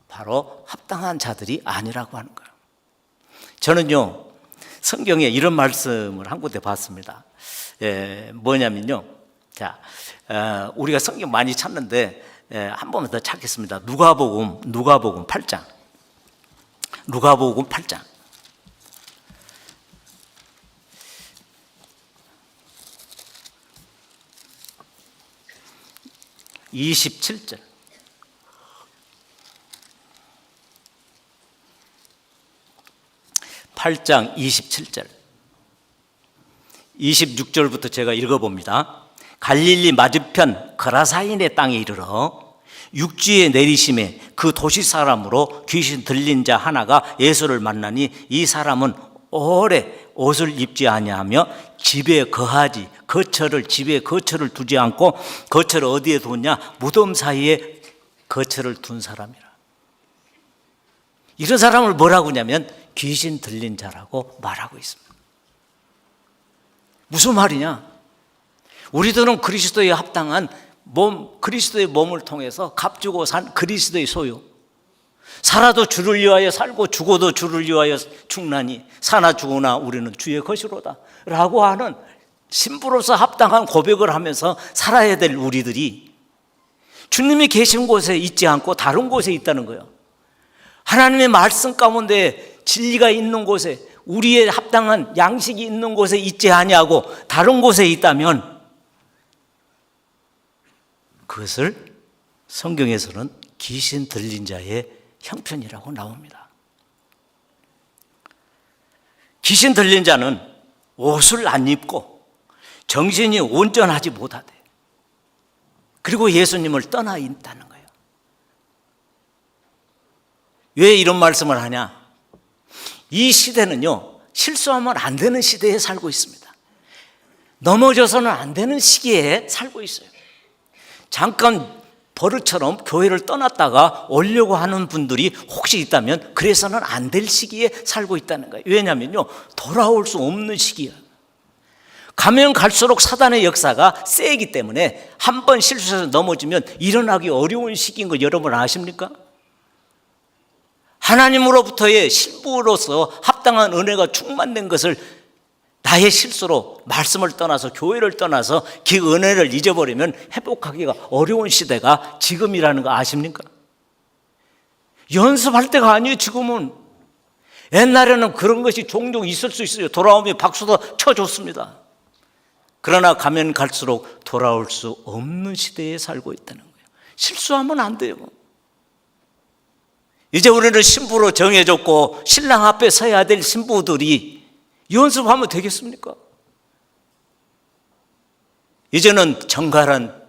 S1: 바로 합당한 자들이 아니라고 하는 거예요. 저는요, 성경에 이런 말씀을 한 군데 봤습니다. 뭐냐면요, 자, 우리가 성경 많이 찾는데 한 번만 더 찾겠습니다. 누가복음 8장. 누가복음 8장. (27절) 8장 27절 26절부터 제가 읽어봅니다. 갈릴리 맞은편 거라사인의 땅에 이르러 육지에 내리심에 그 도시 사람으로 귀신 들린 자 하나가 예수를 만나니 이 사람은 오래 옷을 입지 아니하며 집에 거처를 두지 않고 거처를 어디에 뒀냐? 무덤 사이에 거처를 둔 사람이라. 이런 사람을 뭐라고 하냐면 귀신 들린 자라고 말하고 있습니다. 무슨 말이냐? 우리들은 그리스도에 합당한 그리스도의 몸을 통해서 값주고 산 그리스도의 소유. 살아도 주를 위하여 살고 죽어도 주를 위하여 죽나니 사나 죽으나 우리는 주의 것이로다 라고 하는 신부로서 합당한 고백을 하면서 살아야 될 우리들이 주님이 계신 곳에 있지 않고 다른 곳에 있다는 거예요. 하나님의 말씀 가운데 진리가 있는 곳에, 우리의 합당한 양식이 있는 곳에 있지 아니하고 다른 곳에 있다면 그것을 성경에서는 귀신 들린 자의 형편이라고 나옵니다. 귀신 들린 자는 옷을 안 입고 정신이 온전하지 못하대. 그리고 예수님을 떠나 있다는 거예요. 왜 이런 말씀을 하냐? 이 시대는요, 실수하면 안 되는 시대에 살고 있습니다. 넘어져서는 안 되는 시기에 살고 있어요. 잠깐 버릇처럼 교회를 떠났다가 오려고 하는 분들이 혹시 있다면 그래서는 안 될 시기에 살고 있다는 거예요. 왜냐하면요, 돌아올 수 없는 시기예요. 가면 갈수록 사단의 역사가 세기 때문에 한 번 실수해서 넘어지면 일어나기 어려운 시기인 거 여러분 아십니까? 하나님으로부터의 신부로서 합당한 은혜가 충만된 것을 나의 실수로 말씀을 떠나서 교회를 떠나서 그 은혜를 잊어버리면 회복하기가 어려운 시대가 지금이라는 거 아십니까? 연습할 때가 아니에요. 지금은. 옛날에는 그런 것이 종종 있을 수 있어요. 돌아오면 박수도 쳐줬습니다. 그러나 가면 갈수록 돌아올 수 없는 시대에 살고 있다는 거예요. 실수하면 안 돼요. 이제 우리는 신부로 정해졌고 신랑 앞에 서야 될 신부들이 연습하면 되겠습니까? 이제는 정갈한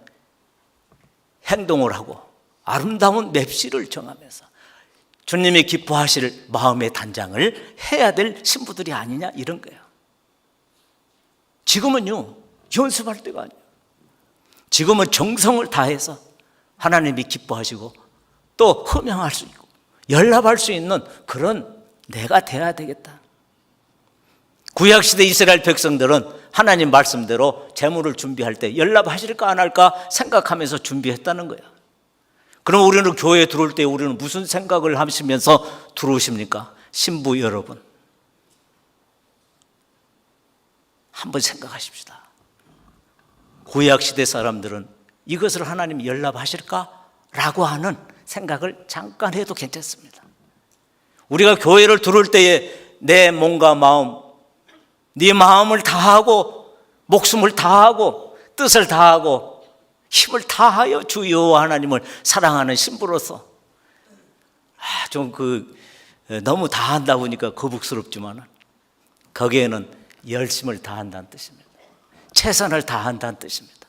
S1: 행동을 하고 아름다운 맵시를 정하면서 주님이 기뻐하실 마음의 단장을 해야 될 신부들이 아니냐, 이런 거예요. 지금은요, 연습할 때가 아니에요. 지금은 정성을 다해서 하나님이 기뻐하시고 또 흠양할 수 있고 연락할 수 있는 그런 내가 돼야 되겠다. 구약시대 이스라엘 백성들은 하나님 말씀대로 제물을 준비할 때 연락하실까 안 할까 생각하면서 준비했다는 거야. 그럼 우리는 교회에 들어올 때 우리는 무슨 생각을 하시면서 들어오십니까? 신부 여러분, 한번 생각하십시다. 구약시대 사람들은 이것을 하나님이 연락하실까? 라고 하는 생각을 잠깐 해도 괜찮습니다. 우리가 교회를 들어올 때에 내 몸과 마음, 네 마음을 다하고 목숨을 다하고 뜻을 다하고 힘을 다하여 주 여호와 하나님을 사랑하는 신부로서 너무 다한다 보니까 거북스럽지만 거기에는 열심을 다한다는 뜻입니다. 최선을 다한다는 뜻입니다.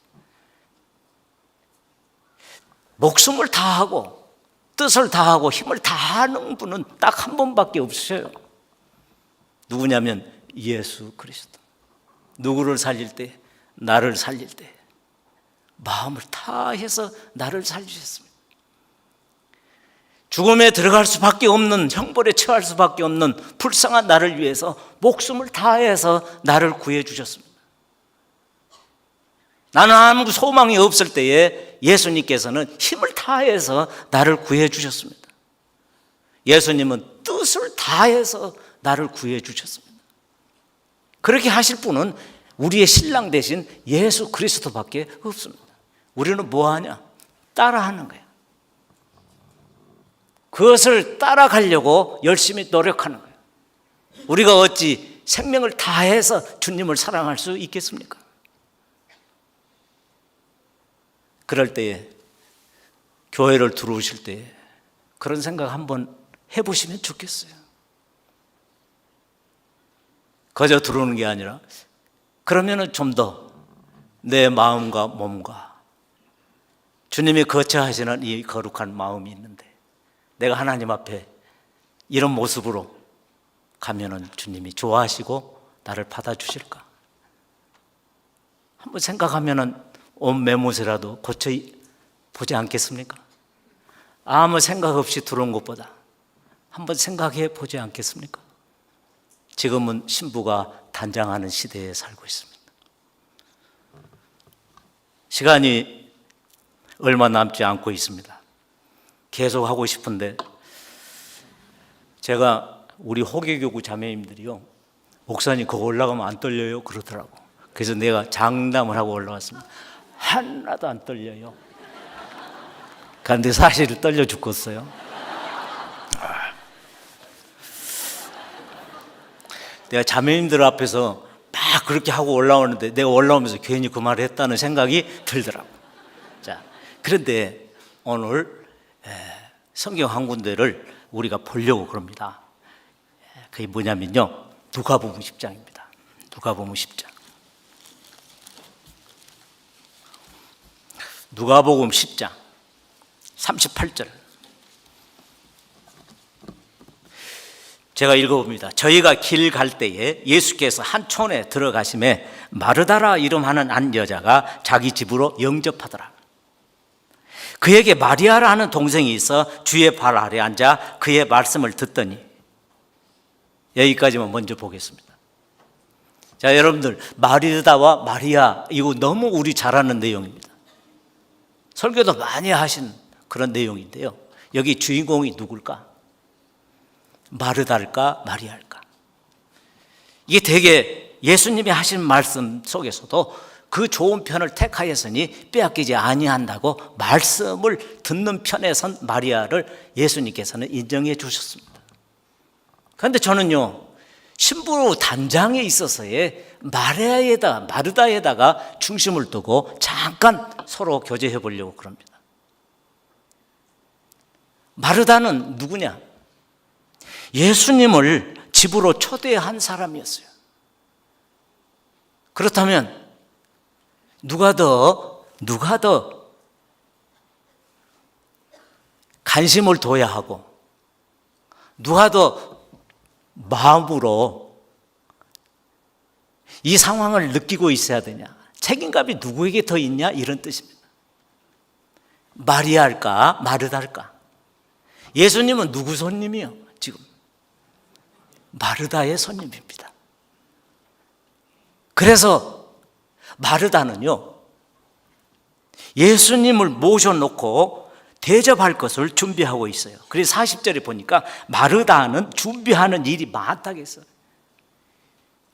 S1: 목숨을 다하고 뜻을 다하고 힘을 다하는 분은 딱 한 분밖에 없으셔요. 누구냐면 예수 그리스도. 누구를 살릴 때? 나를 살릴 때 마음을 다해서 나를 살리셨습니다. 죽음에 들어갈 수밖에 없는, 형벌에 처할 수밖에 없는 불쌍한 나를 위해서 목숨을 다해서 나를 구해 주셨습니다. 나는 아무 소망이 없을 때에 예수님께서는 힘을 다해서 나를 구해 주셨습니다. 예수님은 뜻을 다해서 나를 구해 주셨습니다. 그렇게 하실 분은 우리의 신랑 대신 예수 그리스도밖에 없습니다. 우리는 뭐하냐? 따라하는 거예요. 그것을 따라가려고 열심히 노력하는 거예요. 우리가 어찌 생명을 다해서 주님을 사랑할 수 있겠습니까? 그럴 때에 교회를 들어오실 때에 그런 생각 한번 해보시면 좋겠어요. 거저 들어오는 게 아니라 그러면은 좀 더 내 마음과 몸과 주님이 거처하시는 이 거룩한 마음이 있는데 내가 하나님 앞에 이런 모습으로 가면은 주님이 좋아하시고 나를 받아주실까? 한번 생각하면은 온 매못이라도 고쳐 보지 않겠습니까? 아무 생각 없이 들어온 것보다 한번 생각해 보지 않겠습니까? 지금은 신부가 단장하는 시대에 살고 있습니다. 시간이 얼마 남지 않고 있습니다. 계속 하고 싶은데 제가 우리 호계교구 자매님들이요, 목사님 그거 올라가면 안 떨려요? 그러더라고. 그래서 내가 장담을 하고 올라왔습니다. 하나도 안 떨려요. 그런데 사실 떨려 죽겠어요. 내가 자매님들 앞에서 막 그렇게 하고 올라오는데 내가 올라오면서 괜히 그 말을 했다는 생각이 들더라고. 자, 그런데 오늘 성경 한 군데를 우리가 보려고 그럽니다. 그게 뭐냐면요, 누가복음 10장입니다. 누가복음 10장. 누가복음 10장 38절. 제가 읽어봅니다. 저희가 길 갈 때에 예수께서 한 촌에 들어가심에 마르다라 이름하는 한 여자가 자기 집으로 영접하더라. 그에게 마리아라는 동생이 있어 주의 발 아래 앉아 그의 말씀을 듣더니, 여기까지만 먼저 보겠습니다. 자, 여러분들, 마르다와 마리아, 이거 너무 우리 잘 아는 내용입니다. 설교도 많이 하신 그런 내용인데요, 여기 주인공이 누굴까? 마르다일까 마리아일까? 이게 되게 예수님이 하신 말씀 속에서도 그 좋은 편을 택하였으니 빼앗기지 아니한다고 말씀을 듣는 편에 선 마리아를 예수님께서는 인정해 주셨습니다. 그런데 저는요, 신부 단장에 있어서의 마르다에다가 중심을 두고 잠깐 서로 교제해 보려고 그럽니다. 마르다는 누구냐? 예수님을 집으로 초대한 사람이었어요. 그렇다면 누가 더 관심을 둬야 하고, 누가 더 마음으로 이 상황을 느끼고 있어야 되냐, 책임감이 누구에게 더 있냐, 이런 뜻입니다. 마리아일까 마르다일까? 예수님은 누구 손님이요? 지금 마르다의 손님입니다. 그래서 마르다는요, 예수님을 모셔놓고 대접할 것을 준비하고 있어요. 그래서 40절에 보니까 마르다는 준비하는 일이 많다고 했어요.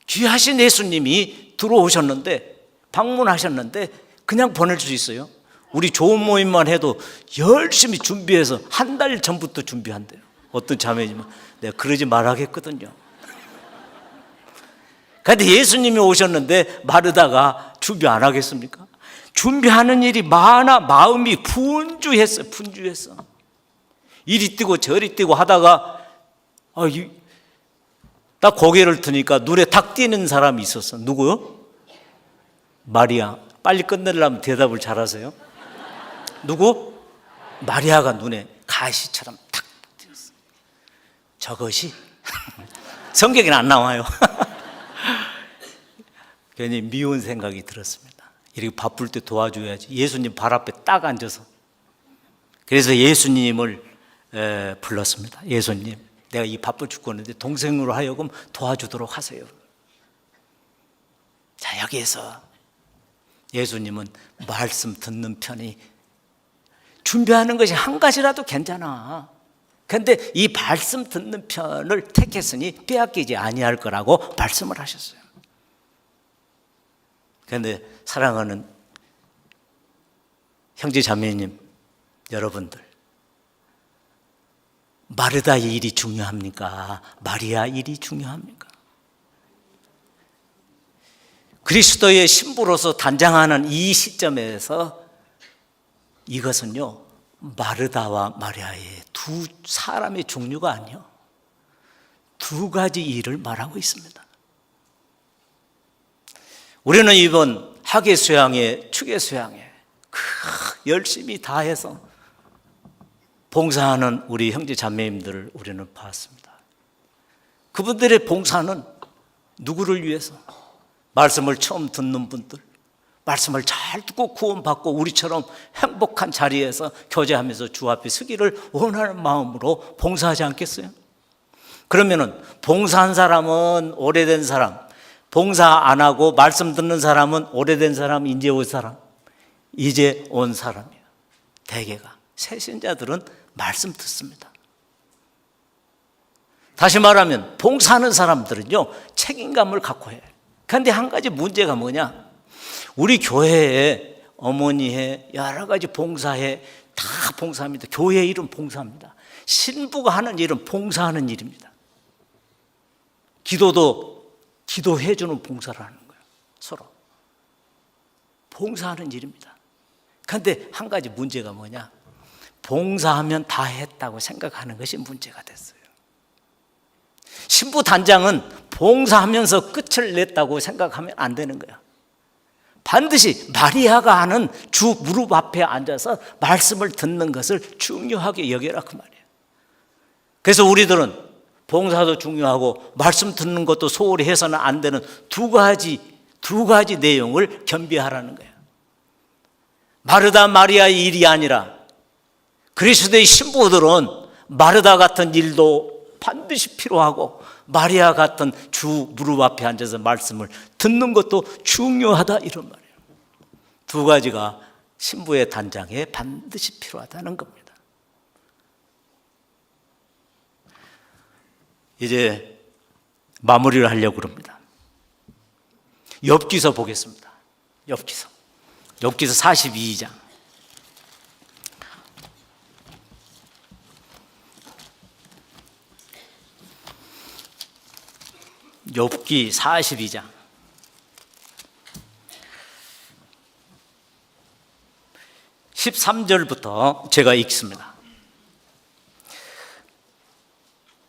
S1: 귀하신 예수님이 들어오셨는데, 방문하셨는데 그냥 보낼 수 있어요? 우리 좋은 모임만 해도 열심히 준비해서 한 달 전부터 준비한대요. 어떤 자매님은 내가 그러지 말아야겠거든요. 그런데 예수님이 오셨는데 마르다가 준비 안 하겠습니까? 준비하는 일이 많아 마음이 분주했어. 이리 뛰고 저리 뛰고 하다가 딱 고개를 드니까 눈에 탁 띄는 사람이 있었어. 누구요? 마리아. 빨리 끝내려면 대답을 잘하세요. 누구? 마리아가 눈에 가시처럼 탁 띄었어. 저것이 성경에는 안 나와요. 괜히 미운 생각이 들었습니다. 이렇게 바쁠 때 도와줘야지. 예수님 발 앞에 딱 앉아서. 그래서 예수님을 불렀습니다. 예수님, 내가 이 바빠 죽겠는데 동생으로 하여금 도와주도록 하세요. 자, 여기에서 예수님은 말씀 듣는 편이, 준비하는 것이 한 가지라도 괜찮아. 그런데 이 말씀 듣는 편을 택했으니 빼앗기지 아니할 거라고 말씀을 하셨어요. 그런데 사랑하는 형제 자매님 여러분들, 마르다의 일이 중요합니까? 마리아 일이 중요합니까? 그리스도의 신부로서 단장하는 이 시점에서 이것은요, 마르다와 마리아의 두 사람의 종류가 아니요, 두 가지 일을 말하고 있습니다. 우리는 이번 학예 수양회, 축예 수양회 열심히 다해서 봉사하는 우리 형제 자매님들을 우리는 봤습니다. 그분들의 봉사는 누구를 위해서? 말씀을 처음 듣는 분들, 말씀을 잘 듣고 구원받고 우리처럼 행복한 자리에서 교제하면서 주 앞에 서기를 원하는 마음으로 봉사하지 않겠어요? 그러면은 봉사한 사람은 오래된 사람, 봉사 안 하고 말씀 듣는 사람은 오래된 사람, 이제 온 사람, 이제 온 사람이에요. 대개가 새신자들은 말씀 듣습니다. 다시 말하면 봉사하는 사람들은요 책임감을 갖고 해요. 그런데 한 가지 문제가 뭐냐? 우리 교회에 어머니회 여러 가지 봉사회 다 봉사합니다. 교회 일은 봉사합니다. 신부가 하는 일은 봉사하는 일입니다. 기도도 기도해 주는 봉사를 하는 거예요. 서로 봉사하는 일입니다. 그런데 한 가지 문제가 뭐냐? 봉사하면 다 했다고 생각하는 것이 문제가 됐어요. 신부 단장은 봉사하면서 끝을 냈다고 생각하면 안 되는 거야. 반드시 마리아가 하는 주 무릎 앞에 앉아서 말씀을 듣는 것을 중요하게 여겨라 그 말이에요. 그래서 우리들은 봉사도 중요하고 말씀 듣는 것도 소홀히 해서는 안 되는 두 가지 내용을 겸비하라는 거예요. 마르다 마리아의 일이 아니라 그리스도의 신부들은 마르다 같은 일도 반드시 필요하고 마리아 같은 주 무릎 앞에 앉아서 말씀을 듣는 것도 중요하다 이런 말이에요. 두 가지가 신부의 단장에 반드시 필요하다는 겁니다. 이제 마무리를 하려고 그럽니다. 욥기서 보겠습니다. 욥기서 42장. 욥기 42장 13절부터 제가 읽습니다.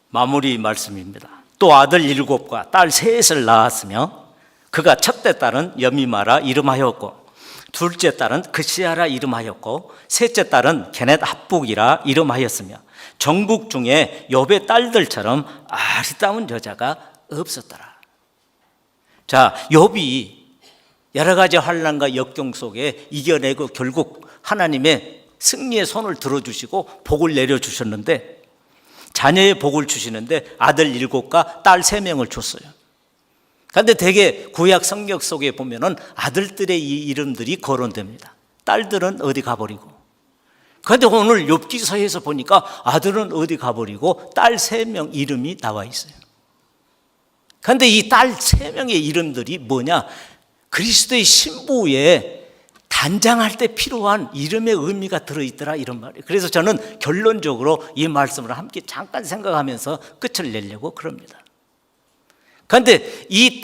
S1: 마무리 말씀입니다. 또 아들 7과 딸 3을 낳았으며 그가 첫째 딸은 여미마라 이름하였고 둘째 딸은 그시아라 이름하였고 셋째 딸은 게넷 합북이라 이름하였으며 전국 중에 욥의 딸들처럼 아리따운 여자가 없었더라. 자, 욥이 여러 가지 환난과 역경 속에 이겨내고 결국 하나님의 승리의 손을 들어주시고 복을 내려주셨는데 자녀의 복을 주시는데 아들 7과 딸 3명을 줬어요. 그런데 대개 구약 성경 속에 보면은 아들들의 이 이름들이 거론됩니다. 딸들은 어디 가버리고. 그런데 오늘 욥기서에서 보니까 아들은 어디 가버리고 딸 3명 이름이 나와 있어요. 그런데 이 딸 3명의 이름들이 뭐냐? 그리스도의 신부에 단장할 때 필요한 이름의 의미가 들어있더라 이런 말이에요. 그래서 저는 결론적으로 이 말씀을 함께 잠깐 생각하면서 끝을 내려고 그럽니다. 그런데 이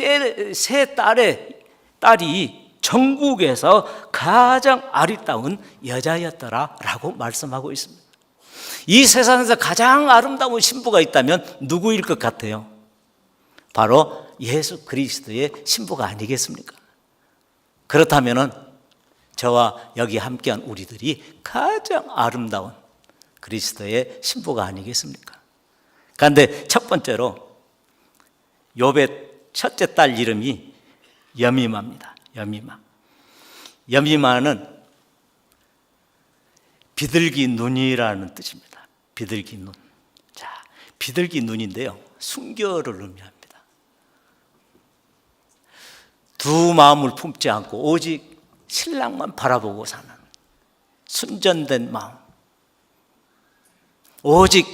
S1: 세 딸이 전국에서 가장 아리따운 여자였더라라고 말씀하고 있습니다. 이 세상에서 가장 아름다운 신부가 있다면 누구일 것 같아요? 바로 예수 그리스도의 신부가 아니겠습니까? 그렇다면은 저와 여기 함께한 우리들이 가장 아름다운 그리스도의 신부가 아니겠습니까? 그런데 첫 번째로 욥의 첫째 딸 이름이 여미마입니다. 여미마는 비둘기 눈이라는 뜻입니다. 비둘기 눈. 자, 비둘기 눈인데요. 순결을 의미합니다. 두 마음을 품지 않고 오직 신랑만 바라보고 사는 순전된 마음, 오직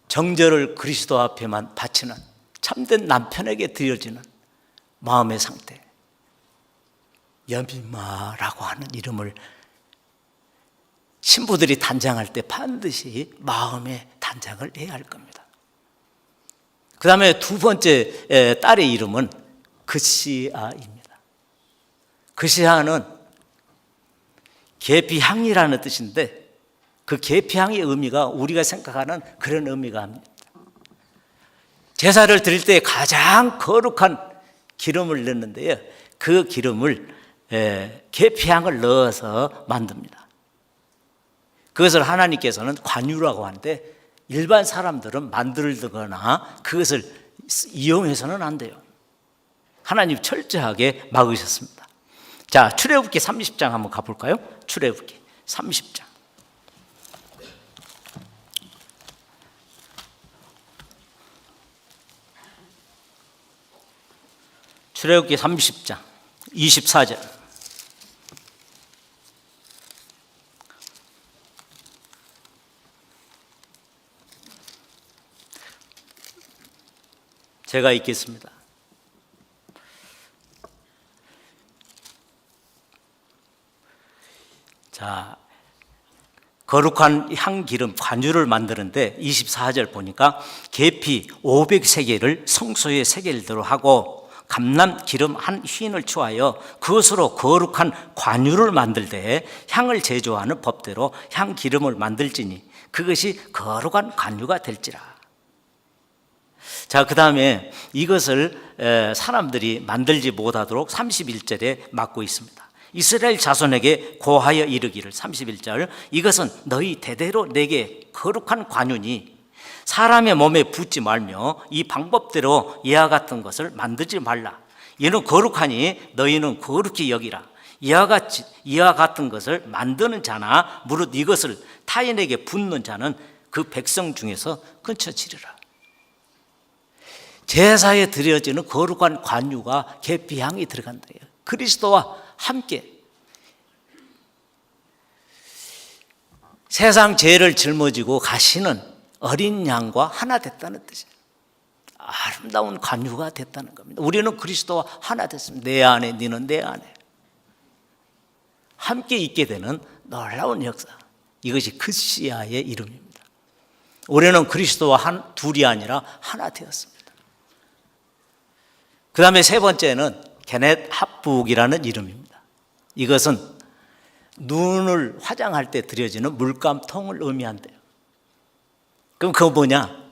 S1: 정절을 그리스도 앞에만 바치는 참된 남편에게 드려지는 마음의 상태, 여미마라고 하는 이름을 신부들이 단장할 때 반드시 마음의 단장을 해야 할 겁니다. 그 다음에 두 번째 딸의 이름은 그시아입니다. 그시아는 계피향이라는 뜻인데 그 계피향의 의미가 우리가 생각하는 그런 의미가 합니다. 제사를 드릴 때 가장 거룩한 기름을 넣는데요. 그 기름을 계피향을 넣어서 만듭니다. 그것을 하나님께서는 관유라고 하는데 일반 사람들은 만들거나 그것을 이용해서는 안 돼요. 하나님 철저하게 막으셨습니다. 자, 출애굽기 30장 한번 가볼까요? 출애굽기 30장. 출애굽기 30장 24절. 제가 읽겠습니다. 자, 거룩한 향기름 관유를 만드는데 24절 보니까 계피 500세겔을 성소에 세겔대로 하고 감람 기름 한 휘인을 추하여 그것으로 거룩한 관유를 만들 때 향을 제조하는 법대로 향 기름을 만들지니 그것이 거룩한 관유가 될지라. 자, 그 다음에 이것을 사람들이 만들지 못하도록 31절에 막고 있습니다. 이스라엘 자손에게 고하여 이르기를 31절 이것은 너희 대대로 내게 거룩한 관유니 사람의 몸에 붓지 말며 이 방법대로 이와 같은 것을 만들지 말라. 이는 거룩하니 너희는 거룩히 여기라. 이와 같은 것을 만드는 자나 무릇 이것을 타인에게 붓는 자는 그 백성 중에서 끊쳐지리라. 제사에 드려지는 거룩한 관유가 계피향이 들어간다. 그리스도와 함께 세상 죄를 짊어지고 가시는 어린 양과 하나 됐다는 뜻이에요. 아름다운 관유가 됐다는 겁니다. 우리는 그리스도와 하나 됐습니다. 내 안에 너는 내 안에 함께 있게 되는 놀라운 역사. 이것이 크시아의 이름입니다. 우리는 그리스도와 둘이 아니라 하나 되었습니다. 그 다음에 세 번째는 게넷 합북이라는 이름입니다. 이것은 눈을 화장할 때 드려지는 물감통을 의미한대요. 그럼 그거 뭐냐?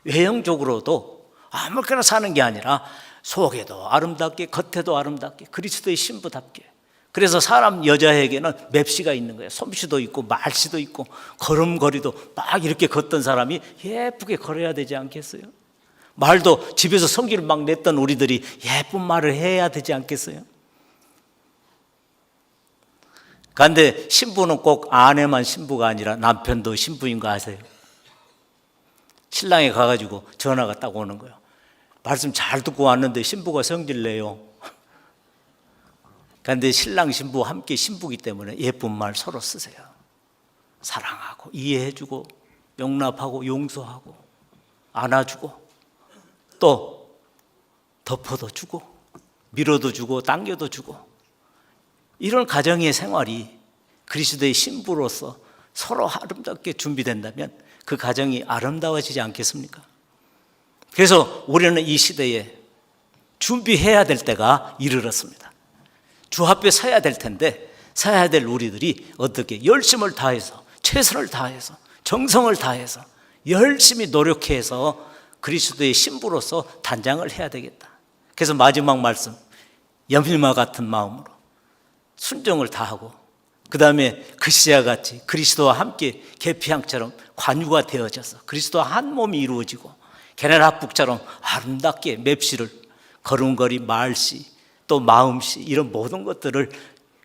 S1: 외형적으로도 아무렇게나 사는 게 아니라 속에도 아름답게 겉에도 아름답게 그리스도의 신부답게. 그래서 사람 여자에게는 맵시가 있는 거예요. 솜씨도 있고 말씨도 있고 걸음걸이도 막 이렇게 걷던 사람이 예쁘게 걸어야 되지 않겠어요? 말도 집에서 성기를 막 냈던 우리들이 예쁜 말을 해야 되지 않겠어요? 그런데 신부는 꼭 아내만 신부가 아니라 남편도 신부인 거 아세요? 신랑이 가가지고 전화가 딱 오는 거예요. 말씀 잘 듣고 왔는데 신부가 성질내요. 그런데 신랑 신부 함께 신부기 때문에 예쁜 말 서로 쓰세요. 사랑하고 이해해주고 용납하고 용서하고 안아주고 또 덮어도 주고 밀어도 주고 당겨도 주고 이런 가정의 생활이 그리스도의 신부로서 서로 아름답게 준비된다면 그 가정이 아름다워지지 않겠습니까? 그래서 우리는 이 시대에 준비해야 될 때가 이르렀습니다. 주 앞에 서야 될 텐데 서야 될 우리들이 어떻게 열심을 다해서 최선을 다해서 정성을 다해서 열심히 노력해서 그리스도의 신부로서 단장을 해야 되겠다. 그래서 마지막 말씀 연필마 같은 마음으로 순종을 다하고 그 다음에 그시와 같이 그리스도와 함께 계피향처럼 관유가 되어져서 그리스도와 한 몸이 이루어지고 게넷 합북처럼 아름답게 맵시를 걸음걸이 말씨 또 마음씨 이런 모든 것들을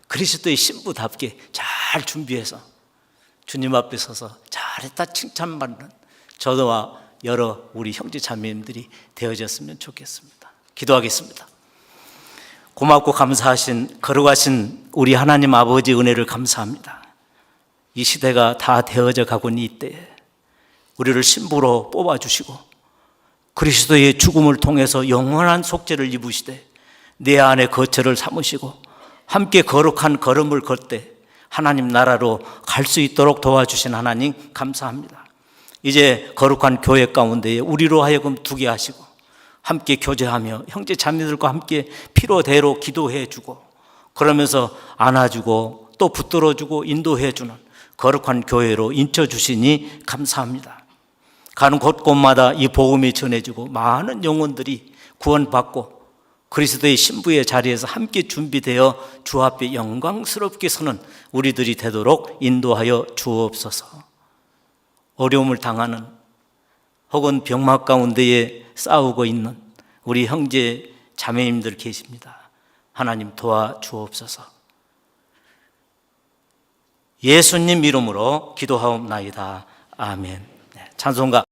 S1: 그리스도의 신부답게 잘 준비해서 주님 앞에 서서 잘했다 칭찬받는 저와 여러 우리 형제 자매님들이 되어졌으면 좋겠습니다. 기도하겠습니다. 고맙고 감사하신 거룩하신 우리 하나님 아버지 은혜를 감사합니다. 이 시대가 다 되어져 가고 있는 이때에 우리를 신부로 뽑아주시고 그리스도의 죽음을 통해서 영원한 속죄를 입으시되 내 안에 거처를 삼으시고 함께 거룩한 걸음을 걸 때 하나님 나라로 갈 수 있도록 도와주신 하나님 감사합니다. 이제 거룩한 교회 가운데에 우리로 하여금 두게 하시고 함께 교제하며 형제 자매들과 함께 필요대로 기도해 주고 그러면서 안아주고 또 붙들어 주고 인도해 주는 거룩한 교회로 인쳐 주시니 감사합니다. 가는 곳곳마다 이 복음이 전해지고 많은 영혼들이 구원받고 그리스도의 신부의 자리에서 함께 준비되어 주 앞에 영광스럽게 서는 우리들이 되도록 인도하여 주옵소서. 어려움을 당하는 혹은 병막 가운데에 싸우고 있는 우리 형제 자매님들 계십니다. 하나님 도와주옵소서. 예수님 이름으로 기도하옵나이다. 아멘. 찬송가